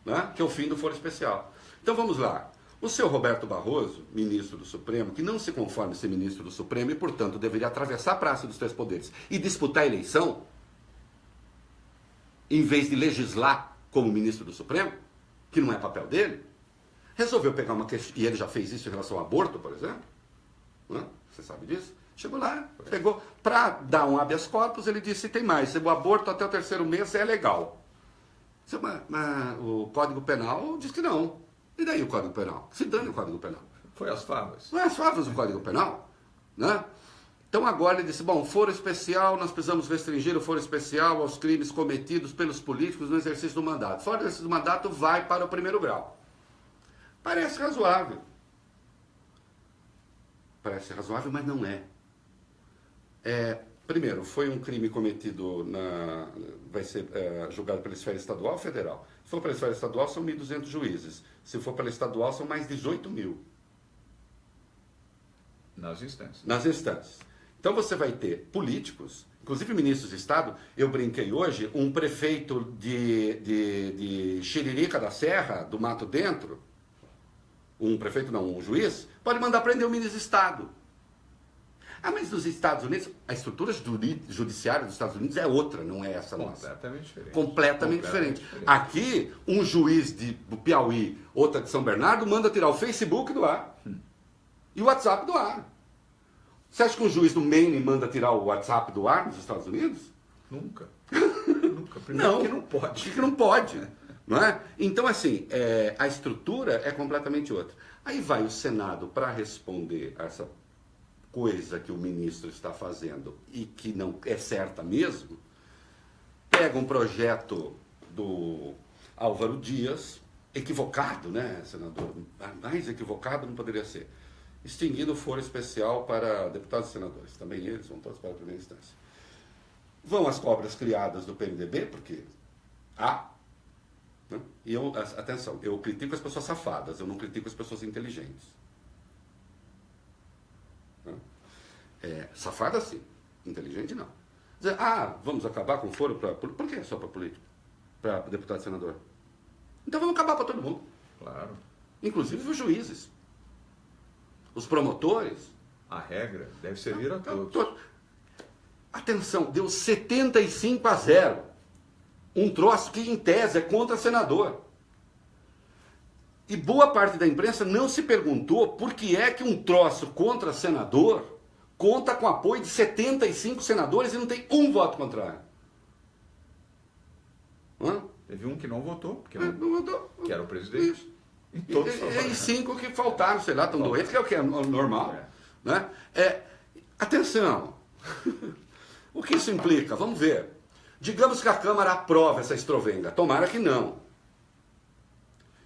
Speaker 1: né? Que é o fim do fórum especial. Então vamos lá. O seu Roberto Barroso, ministro do Supremo, que não se conforma em ser ministro do Supremo e, portanto, deveria atravessar a Praça dos Três Poderes e disputar a eleição, em vez de legislar como ministro do Supremo, que não é papel dele, resolveu pegar uma questão, e ele já fez isso em relação ao aborto, por exemplo, né? Você sabe disso? Chegou lá, pegou, para dar um habeas corpus, ele disse, tem mais, o aborto até o 3º mês é legal. Mas o Código Penal diz que não. E daí o Código Penal? Se dane o Código Penal.
Speaker 2: Foi às favas.
Speaker 1: Não é as favas do Código Penal, né? Então agora ele disse, bom, foro especial, nós precisamos restringir o foro especial aos crimes cometidos pelos políticos no exercício do mandato. Fora do exercício do mandato, vai para o 1º grau. Parece razoável. Parece razoável, mas não é. Primeiro, foi um crime cometido vai ser julgado pela esfera estadual ou federal. Se for pela esfera estadual, são 1.200 juízes. Se for pela estadual, são mais 18 mil.
Speaker 2: Nas instâncias.
Speaker 1: Nas instâncias. Então você vai ter políticos, inclusive ministros de Estado. Eu brinquei hoje, um prefeito de Xiririca da Serra, do Mato Dentro, um juiz, pode mandar prender o ministro de Estado. Mas nos Estados Unidos, a estrutura judiciária dos Estados Unidos é outra, não é essa nossa.
Speaker 2: Completamente diferente.
Speaker 1: Completamente diferente. Aqui, um juiz do Piauí, outra de São Bernardo, manda tirar o Facebook do ar e o WhatsApp do ar. Você acha que um juiz do Maine manda tirar o WhatsApp do ar nos Estados Unidos?
Speaker 2: Nunca. Nunca. Primeiro
Speaker 1: Não.
Speaker 2: que não pode.
Speaker 1: Que não pode. Não é? Então, assim, a estrutura é completamente outra. Aí vai o Senado para responder a essa coisa que o ministro está fazendo e que não é certa mesmo, pega um projeto do Álvaro Dias, equivocado, né, senador? Mais equivocado não poderia ser. Extinguindo o foro especial para deputados e senadores. Também eles vão todos para a primeira instância. Vão as cobras criadas do PMDB, porque né? E atenção, eu critico as pessoas safadas, eu não critico as pessoas inteligentes. Safada sim, inteligente não. Dizer, vamos acabar com o foro para... Por que só para político? Para deputado e senador? Então vamos acabar para todo mundo.
Speaker 2: Claro.
Speaker 1: Inclusive os juízes. Os promotores.
Speaker 2: A regra deve servir a todos.
Speaker 1: Atenção, deu 75-0. Um troço que em tese é contra senador. E boa parte da imprensa não se perguntou por que é que um troço contra senador conta com apoio de 75 senadores e não tem um voto contrário.
Speaker 2: Teve um que não votou, porque
Speaker 1: não votou.
Speaker 2: Que era o presidente.
Speaker 1: Isso.
Speaker 2: E todos
Speaker 1: E 5 que faltaram, sei lá, estão doentes, que é o que é normal. Né? Atenção. O que isso implica? Vamos ver. Digamos que a Câmara aprova essa estrovenga. Tomara que não.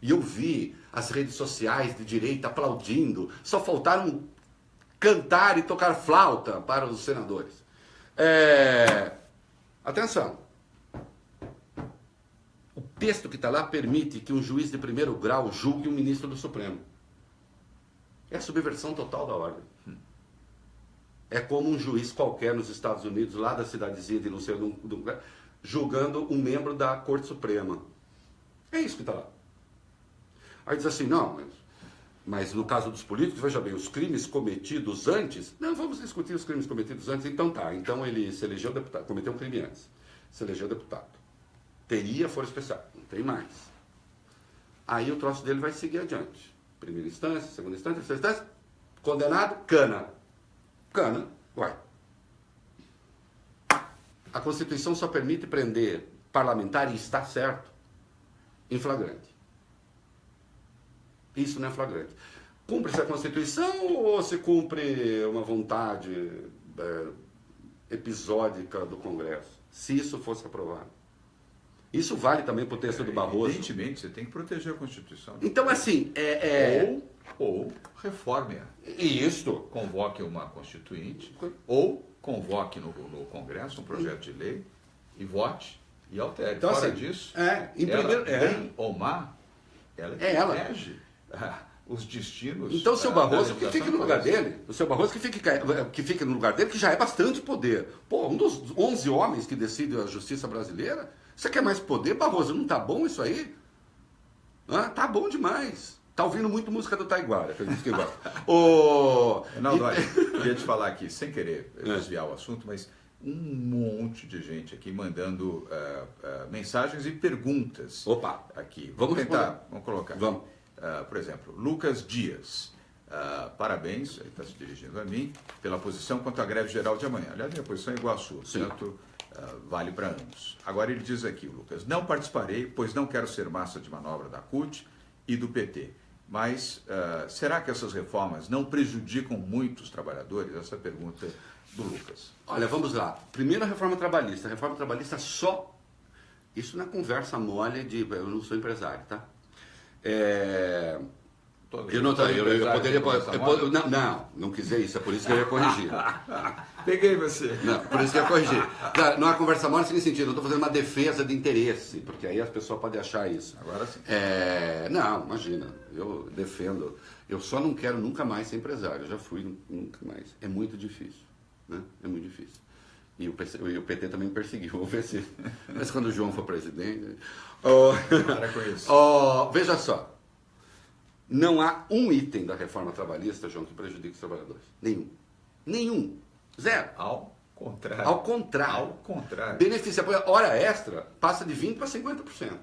Speaker 1: E eu vi as redes sociais de direita aplaudindo. Só faltaram cantar e tocar flauta para os senadores. Atenção. O texto que está lá permite que um juiz de 1º grau julgue um ministro do Supremo. É a subversão total da ordem. É como um juiz qualquer nos Estados Unidos, lá da cidadezinha de não sei julgando um membro da Corte Suprema. É isso que está lá. Aí diz assim, não, mas no caso dos políticos, veja bem, os crimes cometidos antes... Não, vamos discutir os crimes cometidos antes. Então tá, então ele se elegeu deputado, cometeu um crime antes, se elegeu deputado. Teria foro especial, não tem mais. Aí o troço dele vai seguir adiante. Primeira instância, segunda instância, terceira instância, condenado, cana. Cana, vai. A Constituição só permite prender parlamentar, e está certo, em flagrante. Isso não é flagrante. Cumpre-se a Constituição ou se cumpre uma vontade episódica do Congresso? Se isso fosse aprovado. Isso vale também para o texto do Barroso.
Speaker 2: Evidentemente, você tem que proteger a Constituição.
Speaker 1: Então, assim...
Speaker 2: Ou reforme-a.
Speaker 1: Isso.
Speaker 2: Convoque uma constituinte, ou convoque no Congresso um projeto de lei e vote e altere.
Speaker 1: Então,
Speaker 2: Fora
Speaker 1: assim,
Speaker 2: disso, bem ou má, ela protege os destinos.
Speaker 1: Então o seu Barroso que fique no lugar dele. O seu Barroso que fique no lugar dele, que já é bastante poder. Pô, um dos 11 homens que decide a justiça brasileira. Você quer mais poder, Barroso? Não tá bom isso aí? Tá bom demais. Tá ouvindo muito música do Taiguara, que eu disse que gosta.
Speaker 2: Reinaldo, olha, queria te falar aqui, sem querer desviar o assunto, mas um monte de gente aqui mandando mensagens e perguntas.
Speaker 1: Opa!
Speaker 2: Aqui.
Speaker 1: Vamos
Speaker 2: tentar, vamos colocar.
Speaker 1: Vamos.
Speaker 2: Por exemplo, Lucas Dias. Parabéns, ele está se dirigindo a mim, pela posição quanto à greve geral de amanhã. Aliás, minha posição é igual à sua, portanto, vale para ambos. Agora ele diz aqui, Lucas, não participarei, pois não quero ser massa de manobra da CUT e do PT. Mas será que essas reformas não prejudicam muito os trabalhadores? Essa é a pergunta do Lucas.
Speaker 1: Olha, vamos lá. Primeiro a reforma trabalhista. A reforma trabalhista só... Isso na conversa mole de... Eu não sou empresário, tá? Eu não quis dizer isso, é por isso que eu ia corrigir.
Speaker 2: Peguei você.
Speaker 1: Não, por isso que eu ia corrigir. Não é conversa mole sem sentido, eu estou fazendo uma defesa de interesse, porque aí as pessoas podem achar isso.
Speaker 2: Agora sim.
Speaker 1: Não, imagina, eu defendo. Eu só não quero nunca mais ser empresário, eu já fui nunca mais. É muito difícil, né? É muito difícil. E o PT também me perseguiu, vou ver se... Mas quando o João for presidente...
Speaker 2: Para com isso.
Speaker 1: Veja só. Não há um item da reforma trabalhista, João, que prejudique os trabalhadores. Nenhum. Nenhum. Zero.
Speaker 2: Ao contrário.
Speaker 1: Ao contrário.
Speaker 2: Ao contrário.
Speaker 1: Beneficia. A hora extra passa de 20% para 50%.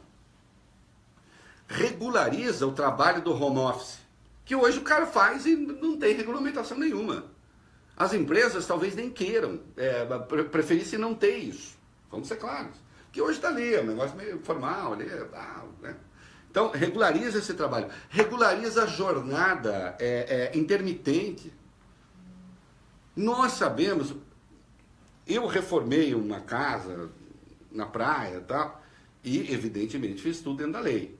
Speaker 1: Regulariza o trabalho do home office, que hoje o cara faz e não tem regulamentação nenhuma. As empresas talvez nem queiram, preferissem não ter isso. Vamos ser claros. Que hoje está ali, é um negócio meio formal, ali, né? Então, regulariza esse trabalho. Regulariza a jornada intermitente. Nós sabemos... Eu reformei uma casa na praia e tal, e, evidentemente, fiz tudo dentro da lei.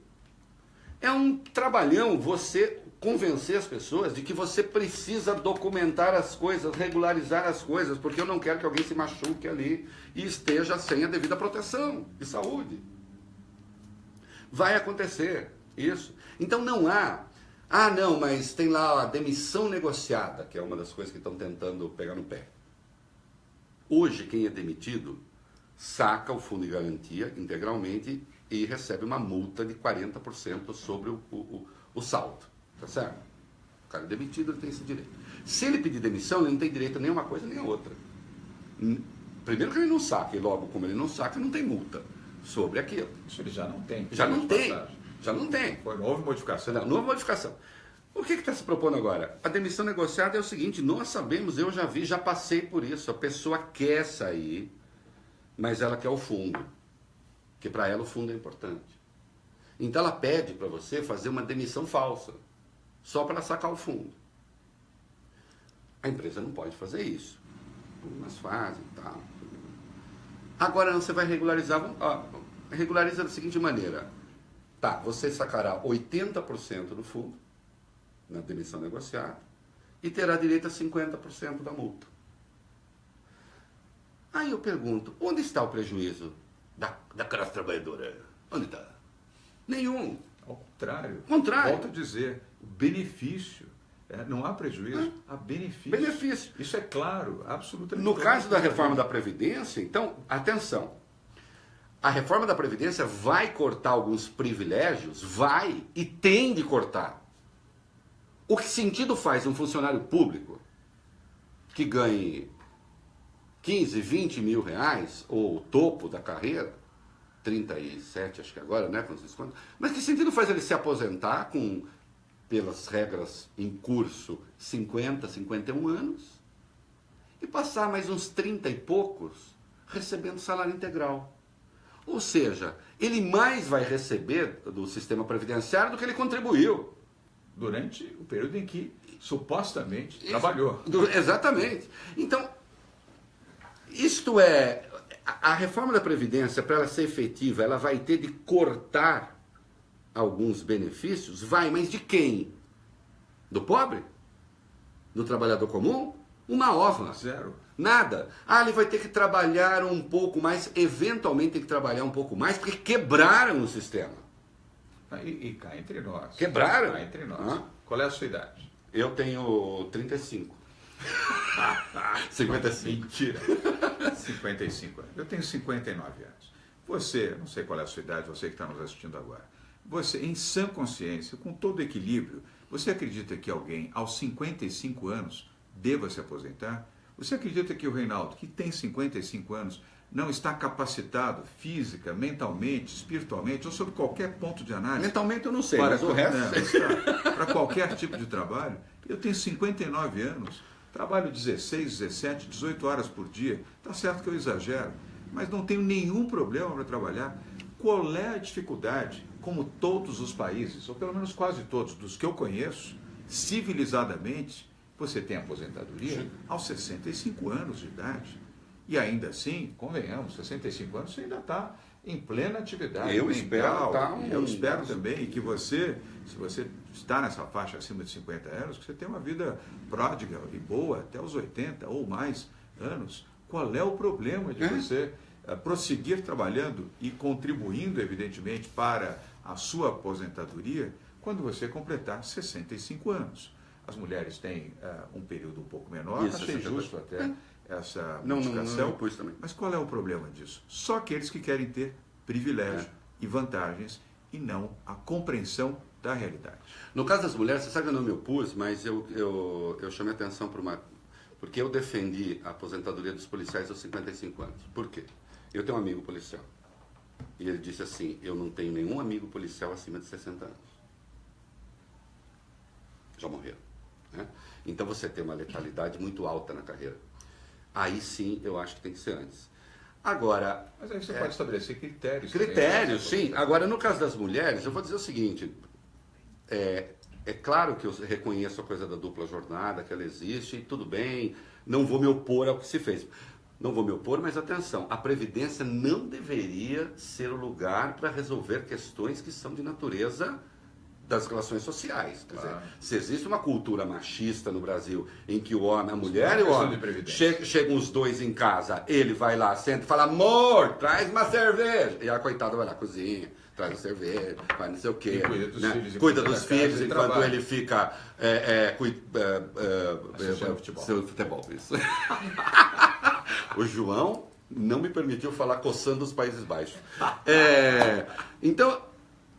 Speaker 1: É um trabalhão você convencer as pessoas de que você precisa documentar as coisas, regularizar as coisas, porque eu não quero que alguém se machuque ali e esteja sem a devida proteção de saúde. Vai acontecer isso. Então não há... não, mas tem lá a demissão negociada, que é uma das coisas que estão tentando pegar no pé. Hoje, quem é demitido saca o fundo de garantia integralmente e recebe uma multa de 40% sobre o saldo. Tá certo? O cara é demitido, ele tem esse direito. Se ele pedir demissão, ele não tem direito a nenhuma coisa nem a outra. Primeiro que ele não saca, e logo como ele não saca, não tem multa sobre aquilo.
Speaker 2: Isso ele já não tem.
Speaker 1: Já não tem. Já não tem.
Speaker 2: Foi nova modificação.
Speaker 1: Não, nova modificação. O que está se propondo agora? A demissão negociada é o seguinte, nós sabemos, eu já vi, já passei por isso. A pessoa quer sair, mas ela quer o fundo. Porque para ela o fundo é importante. Então ela pede para você fazer uma demissão falsa, só para sacar o fundo. A empresa não pode fazer isso. Algumas fazem e tal. Agora você vai regularizar, regulariza da seguinte maneira. Tá, você sacará 80% do fundo na demissão negociada e terá direito a 50% da multa. Aí eu pergunto, onde está o prejuízo da classe trabalhadora? Onde está? Nenhum.
Speaker 2: Ao contrário.
Speaker 1: Contrário.
Speaker 2: Volto a dizer, o benefício. Não há prejuízo, há benefício.
Speaker 1: Benefício.
Speaker 2: Isso é claro, absolutamente.
Speaker 1: No caso da reforma da Previdência, então, atenção. A reforma da Previdência vai cortar alguns privilégios? Vai, e tem de cortar. O que sentido faz um funcionário público que ganhe 15, 20 mil reais, ou o topo da carreira, 37, acho que agora, né, Francisco? Mas que sentido faz ele se aposentar com, pelas regras em curso, 50, 51 anos, e passar mais uns 30 e poucos recebendo salário integral? Ou seja, ele mais vai receber do sistema previdenciário do que ele contribuiu.
Speaker 2: Durante o período em que supostamente trabalhou.
Speaker 1: Exatamente. Então, isto é, a reforma da Previdência, para ela ser efetiva, ela vai ter de cortar alguns benefícios? Vai, mas de quem? Do pobre? Do trabalhador comum? Uma ova.
Speaker 2: Zero.
Speaker 1: Nada. Ele vai ter que trabalhar um pouco mais, eventualmente tem que trabalhar um pouco mais, porque quebraram o sistema.
Speaker 2: E cá entre nós.
Speaker 1: Quebraram?
Speaker 2: Cá entre nós. Qual é a sua idade?
Speaker 1: Eu tenho 35. 55.
Speaker 2: Mentira. 55 anos. Eu tenho 59 anos. Você, não sei qual é a sua idade, você que está nos assistindo agora, você, em sã consciência, com todo equilíbrio, você acredita que alguém aos 55 anos deva se aposentar? Você acredita que o Reinaldo, que tem 55 anos, não está capacitado física, mentalmente, espiritualmente, ou sob qualquer ponto de análise?
Speaker 1: Mentalmente eu não sei,
Speaker 2: para,
Speaker 1: mas o resto...
Speaker 2: para qualquer tipo de trabalho? Eu tenho 59 anos, trabalho 16, 17, 18 horas por dia. Está certo que eu exagero, mas não tenho nenhum problema para trabalhar. Qual é a dificuldade? Como todos os países, ou pelo menos quase todos, dos que eu conheço, civilizadamente, você tem aposentadoria aos 65 anos de idade. E ainda assim, convenhamos, 65 anos você ainda está em plena atividade.
Speaker 1: Eu espero, tá?
Speaker 2: Eu espero também que você, se você está nessa faixa acima de 50 anos, que você tenha uma vida pródiga e boa até os 80 ou mais anos. Qual é o problema de você prosseguir trabalhando e contribuindo, evidentemente, para a sua aposentadoria quando você completar 65 anos? As mulheres têm um período um pouco menor,
Speaker 1: Isso,
Speaker 2: achei justo até essa
Speaker 1: Não,
Speaker 2: modificação.
Speaker 1: também.
Speaker 2: Mas qual é o problema disso? Só aqueles que querem ter privilégio e vantagens e não a compreensão da realidade.
Speaker 1: No caso das mulheres, você sabe que eu não me opus, mas eu chamei atenção para uma... Porque eu defendi a aposentadoria dos policiais aos 55 anos. Por quê? Eu tenho um amigo policial. E ele disse assim, eu não tenho nenhum amigo policial acima de 60 anos. Já morreram. Né? Então você tem uma letalidade muito alta na carreira. Aí sim, eu acho que tem que ser antes. Agora...
Speaker 2: Mas aí você pode estabelecer critérios.
Speaker 1: Critérios, sim. Agora, no caso das mulheres, eu vou dizer o seguinte. É claro que eu reconheço a coisa da dupla jornada, que ela existe, e tudo bem, não vou me opor ao que se fez. Não vou me opor, mas atenção, a Previdência não deveria ser o lugar para resolver questões que são de natureza das relações sociais. Quer dizer, se existe uma cultura machista no Brasil em que o homem, a mulher e o homem chegam os dois em casa, ele vai lá, senta e fala, amor, traz uma cerveja. E a coitada vai lá, cozinha, traz a cerveja, faz não sei o quê. Cuida dos filhos enquanto ele fica seu futebol. Isso. O João não me permitiu falar coçando os Países Baixos. Então,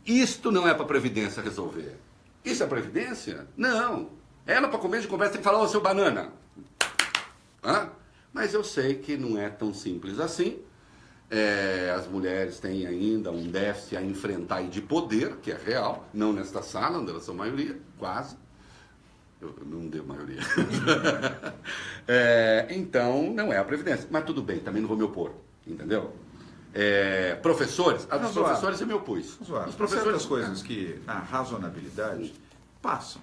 Speaker 1: isto não é para a Previdência resolver. Isso é Previdência? Não. Ela, para começo de conversa, tem que falar, ô, seu banana. Mas eu sei que não é tão simples assim. As mulheres têm ainda um déficit a enfrentar de poder, que é real, não nesta sala, onde elas são maioria, quase. Eu não deu maioria. Então, não é a Previdência. Mas tudo bem, também não vou me opor, entendeu? Professores, dos professores eu me opus.
Speaker 2: Os professores, coisas que a razonabilidade passam.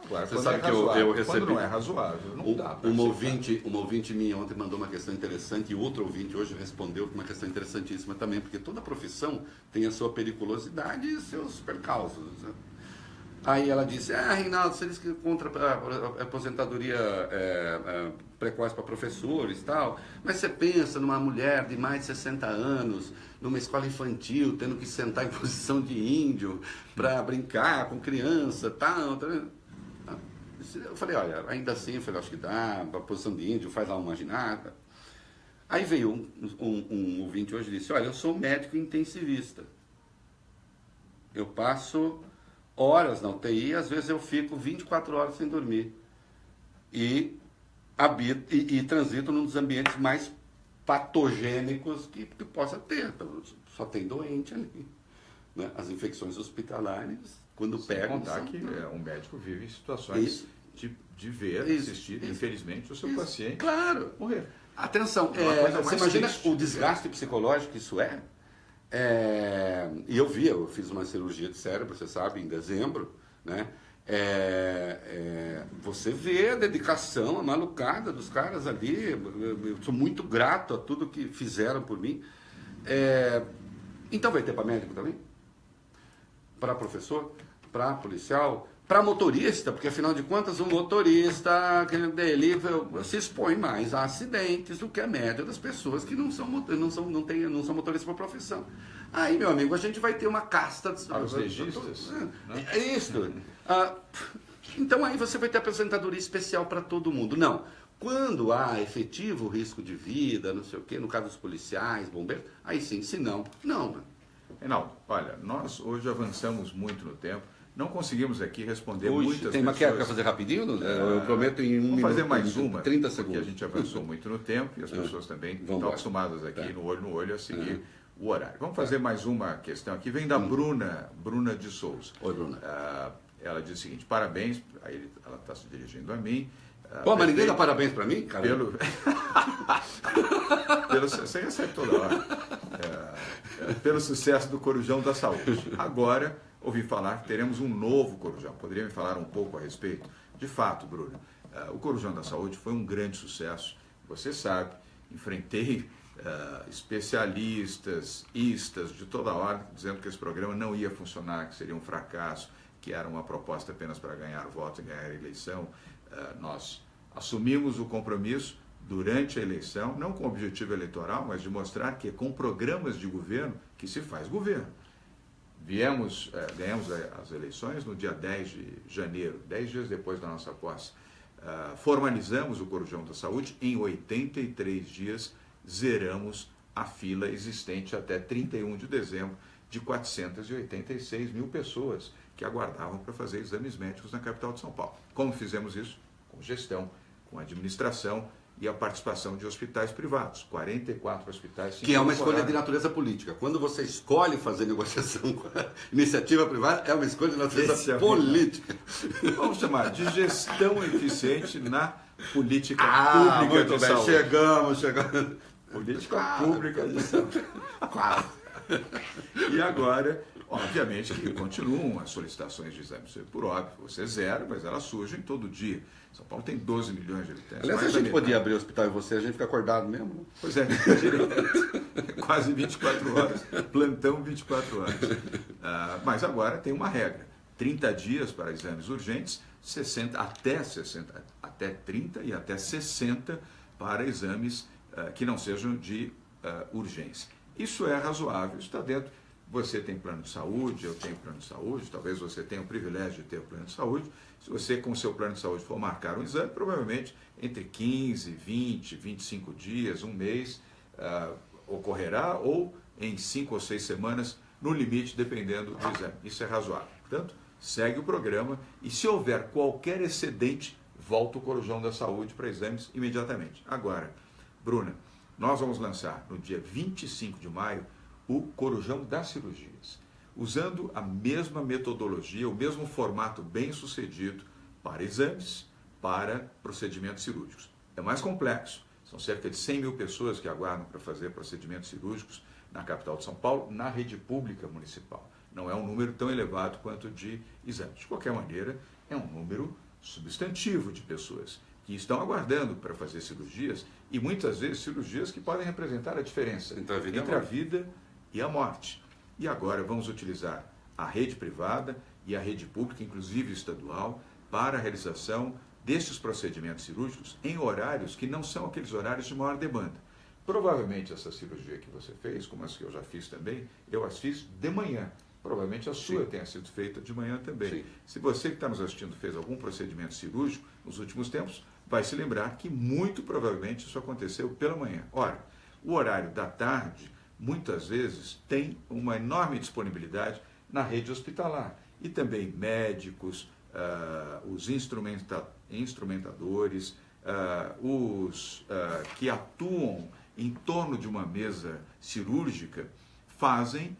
Speaker 2: Agora,
Speaker 1: você sabe que eu recebi...
Speaker 2: Quando não é razoável, não dá para
Speaker 1: uma ouvinte minha ontem mandou uma questão interessante e outro ouvinte hoje respondeu com uma questão interessantíssima também, porque toda profissão tem a sua periculosidade e seus percalços. Né? Aí ela disse, Reinaldo, você disse que contra a aposentadoria precoce para professores e tal, mas você pensa numa mulher de mais de 60 anos, numa escola infantil, tendo que sentar em posição de índio para brincar com criança, tal. Eu falei, olha, ainda assim, acho que dá, a posição de índio, faz lá uma ginástica. Aí veio um ouvinte hoje e disse, olha, eu sou médico intensivista. Eu passo horas na UTI, às vezes eu fico 24 horas sem dormir. E transito num dos ambientes mais patogênicos que possa ter. Só tem doente ali. Né? As infecções hospitalares, quando pegam...
Speaker 2: Sem contar que um médico vive em situações de ver, assistir, infelizmente, o seu paciente
Speaker 1: morrer. Atenção, você imagina o desgaste psicológico que isso é? E eu fiz uma cirurgia de cérebro, você sabe, em dezembro, né? Você vê a dedicação, a malucada dos caras ali. Eu sou muito grato a tudo que fizeram por mim. Então vai ter para médico também? Para professor? Para policial? Para motorista? Porque afinal de contas o motorista dele se expõe mais a acidentes do que a média das pessoas que não são motoristas por profissão. Aí, meu amigo, a gente vai ter uma casta
Speaker 2: para os legistas.
Speaker 1: É isso. Então aí você vai ter aposentadoria especial para todo mundo. Não. Quando há efetivo risco de vida, não sei o quê, no caso dos policiais, bombeiros, aí sim, se não, não.
Speaker 2: Reinaldo, olha, nós hoje avançamos muito no tempo, não conseguimos aqui responder
Speaker 1: Hoje,
Speaker 2: muitas
Speaker 1: tem uma
Speaker 2: pessoas.
Speaker 1: Quer fazer rapidinho? Eu prometo em
Speaker 2: vamos
Speaker 1: minuto,
Speaker 2: fazer mais uma,
Speaker 1: 30 segundos.
Speaker 2: porque a gente avançou muito no tempo e as pessoas também estão acostumadas aqui no olho a seguir o horário. Vamos fazer mais uma questão aqui, vem da Bruna de Souza.
Speaker 1: Oi, Bruna.
Speaker 2: Ela diz o seguinte: parabéns, aí ela está se dirigindo a mim.
Speaker 1: Pô, mas ninguém dá parabéns para mim, cara?
Speaker 2: Você recebe toda hora. Pelo sucesso do Corujão da Saúde. Agora, ouvi falar que teremos um novo Corujão. Poderia me falar um pouco a respeito? De fato, Bruno, o Corujão da Saúde foi um grande sucesso. Você sabe, enfrentei especialistas, istas de toda ordem, dizendo que esse programa não ia funcionar, que seria um fracasso, que era uma proposta apenas para ganhar votos e ganhar a eleição. Nós assumimos o compromisso durante a eleição, não com objetivo eleitoral, mas de mostrar que é com programas de governo que se faz governo. Ganhamos as eleições no dia 10 de janeiro, 10 dias depois da nossa posse. Formalizamos o Corujão da Saúde, em 83 dias zeramos a fila existente até 31 de dezembro de 486 mil pessoas que aguardavam para fazer exames médicos na capital de São Paulo. Como fizemos isso? Com gestão, com administração e a participação de hospitais privados, 44 hospitais.
Speaker 1: Que é uma escolha de natureza política. Quando você escolhe fazer negociação com a iniciativa privada, é uma escolha de natureza política.
Speaker 2: Vamos chamar de gestão eficiente na política pública
Speaker 1: muito
Speaker 2: de
Speaker 1: bem.
Speaker 2: saúde.
Speaker 1: Chegamos.
Speaker 2: Política pública de saúde. E agora, obviamente que continuam as solicitações de exames, por óbvio, você zero, mas elas surgem todo dia. São Paulo tem 12 milhões de habitantes.
Speaker 1: Aliás, a gente podia abrir o hospital e você, a gente fica acordado mesmo, né?
Speaker 2: Pois é, quase 24 horas, plantão 24 horas. Mas agora tem uma regra, 30 dias para exames urgentes, até 30 e até 60 para exames que não sejam de urgência. Isso é razoável, está dentro. Você tem plano de saúde, eu tenho plano de saúde, talvez você tenha o privilégio de ter o plano de saúde. Se você, com o seu plano de saúde, for marcar um exame, provavelmente entre 15, 20, 25 dias, um mês, ocorrerá, ou em 5 ou 6 semanas, no limite, dependendo do exame. Isso é razoável. Portanto, segue o programa e, se houver qualquer excedente, volta o Corujão da Saúde para exames imediatamente. Agora, Bruna, nós vamos lançar no dia 25 de maio o Corujão das Cirurgias, usando a mesma metodologia, o mesmo formato bem sucedido para exames, para procedimentos cirúrgicos. É mais complexo, são cerca de 100 mil pessoas que aguardam para fazer procedimentos cirúrgicos na capital de São Paulo, na rede pública municipal. Não é um número tão elevado quanto de exames. De qualquer maneira, é um número substantivo de pessoas que estão aguardando para fazer cirurgias, e muitas vezes cirurgias que podem representar a diferença entre a vida e a morte. E agora vamos utilizar a rede privada e a rede pública, inclusive estadual, para a realização destes procedimentos cirúrgicos em horários que não são aqueles horários de maior demanda. Provavelmente essa cirurgia que você fez, como as que eu já fiz também, eu as fiz de manhã. Provavelmente a sua tenha sido feita de manhã também. Sim. Se você que está nos assistindo fez algum procedimento cirúrgico nos últimos tempos, vai se lembrar que muito provavelmente isso aconteceu pela manhã. Ora, o horário da tarde, muitas vezes, tem uma enorme disponibilidade na rede hospitalar. E também médicos, os instrumentadores, os que atuam em torno de uma mesa cirúrgica, fazem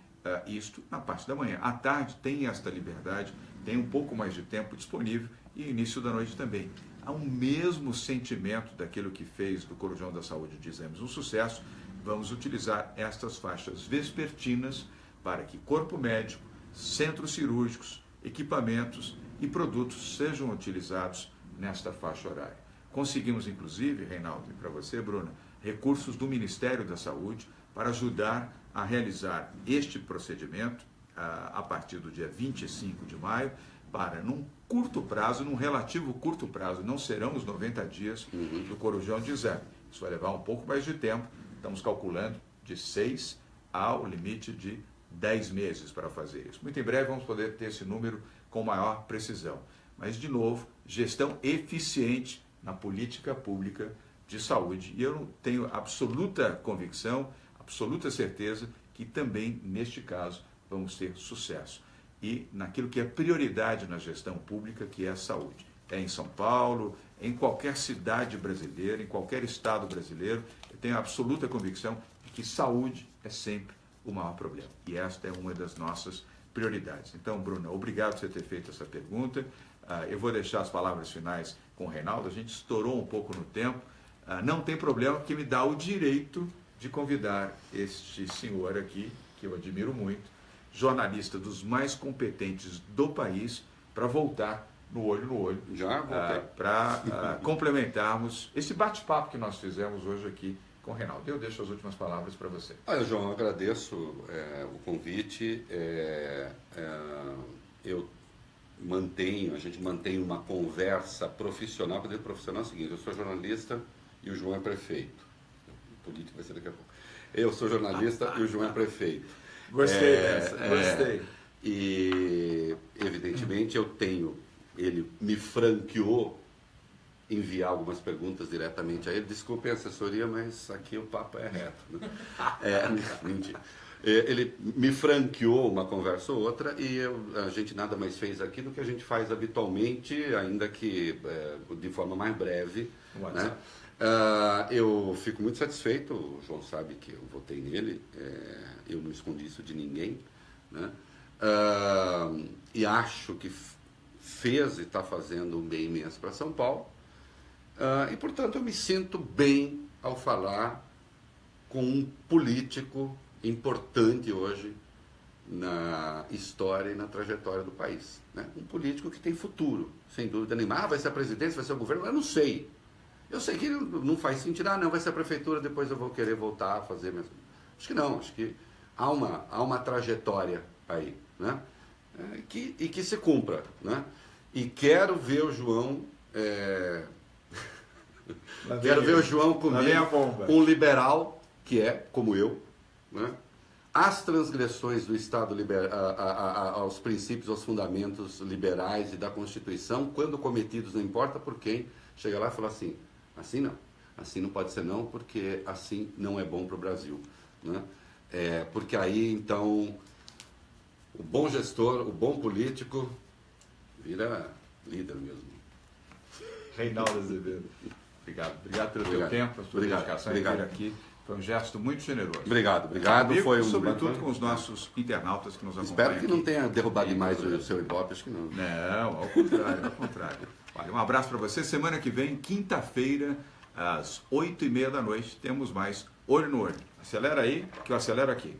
Speaker 2: isto na parte da manhã. À tarde tem esta liberdade, tem um pouco mais de tempo disponível e início da noite também. Há um mesmo sentimento daquilo que fez do Corujão da Saúde de Exames um sucesso, vamos utilizar estas faixas vespertinas para que corpo médico, centros cirúrgicos, equipamentos e produtos sejam utilizados nesta faixa horária. Conseguimos, inclusive, Reinaldo, e para você, Bruna, recursos do Ministério da Saúde para ajudar a realizar este procedimento a partir do dia 25 de maio, para, num curto prazo, num relativo curto prazo, não serão os 90 dias do Corujão de exame. Isso vai levar um pouco mais de tempo, estamos calculando de 6 ao limite de 10 meses para fazer isso. Muito em breve vamos poder ter esse número com maior precisão. Mas, de novo, gestão eficiente na política pública de saúde. E eu tenho absoluta convicção, absoluta certeza que também, neste caso, vamos ter sucesso. E naquilo que é prioridade na gestão pública, que é a saúde. É em São Paulo, em qualquer cidade brasileira, em qualquer estado brasileiro, eu tenho absoluta convicção de que saúde é sempre o maior problema. E esta é uma das nossas prioridades. Então, Bruna, obrigado por você ter feito essa pergunta. Eu vou deixar as palavras finais com o Reinaldo. A gente estourou um pouco no tempo. Não tem problema, porque me dá o direito de convidar este senhor aqui, que eu admiro muito, jornalista dos mais competentes do país, para voltar no olho,
Speaker 1: já voltei,
Speaker 2: para complementarmos esse bate-papo que nós fizemos hoje aqui com o Reinaldo. Eu deixo as últimas palavras para você.
Speaker 1: Olha, João, eu agradeço o convite. A gente mantém uma conversa profissional. Porque profissional é o seguinte: eu sou jornalista e o João é prefeito. O político vai ser daqui a pouco. Eu sou jornalista e o João é prefeito.
Speaker 2: Gostei dessa, gostei.
Speaker 1: E, evidentemente, ele me franqueou enviar algumas perguntas diretamente a ele. Desculpe a assessoria, mas aqui o papo é reto. Né? Mentira. Ele me franqueou uma conversa ou outra e a gente nada mais fez aqui do que a gente faz habitualmente, ainda que de forma mais breve. Né? Eu fico muito satisfeito, o João sabe que eu votei nele, eu não escondi isso de ninguém, né? E acho que fez e está fazendo um bem imenso para São Paulo, e portanto eu me sinto bem ao falar com um político importante hoje na história e na trajetória do país, né? Um político que tem futuro, sem dúvida nenhuma. Vai ser a presidência, vai ser o governo, eu não sei. Eu sei que não faz sentido, não, vai ser a prefeitura, depois eu vou querer voltar a fazer mesmo. Acho que não, acho que há uma trajetória aí, né? E que se cumpra, né? E quero ver o João, quero ver o João comigo, um liberal, que é, como eu, né? As transgressões do Estado aos princípios, aos fundamentos liberais e da Constituição, quando cometidos, não importa por quem, chega lá e fala assim não pode ser não, porque assim não é bom para o Brasil, né? Porque aí, então, o bom gestor, o bom político, vira líder mesmo.
Speaker 2: Reinaldo Azevedo, obrigado pelo teu tempo, a sua dedicação em vir aqui. Foi um gesto muito generoso. Obrigado.
Speaker 1: Comigo,
Speaker 2: foi sobretudo com os nossos internautas que nos acompanham.
Speaker 1: Espero que não tenha derrubado demais o seu Ibope, acho que não.
Speaker 2: Não, ao contrário. Olha, um abraço para você. Semana que vem, quinta-feira, às 8h30 da noite, temos mais Olho no Olho. Acelera aí, que eu acelero aqui.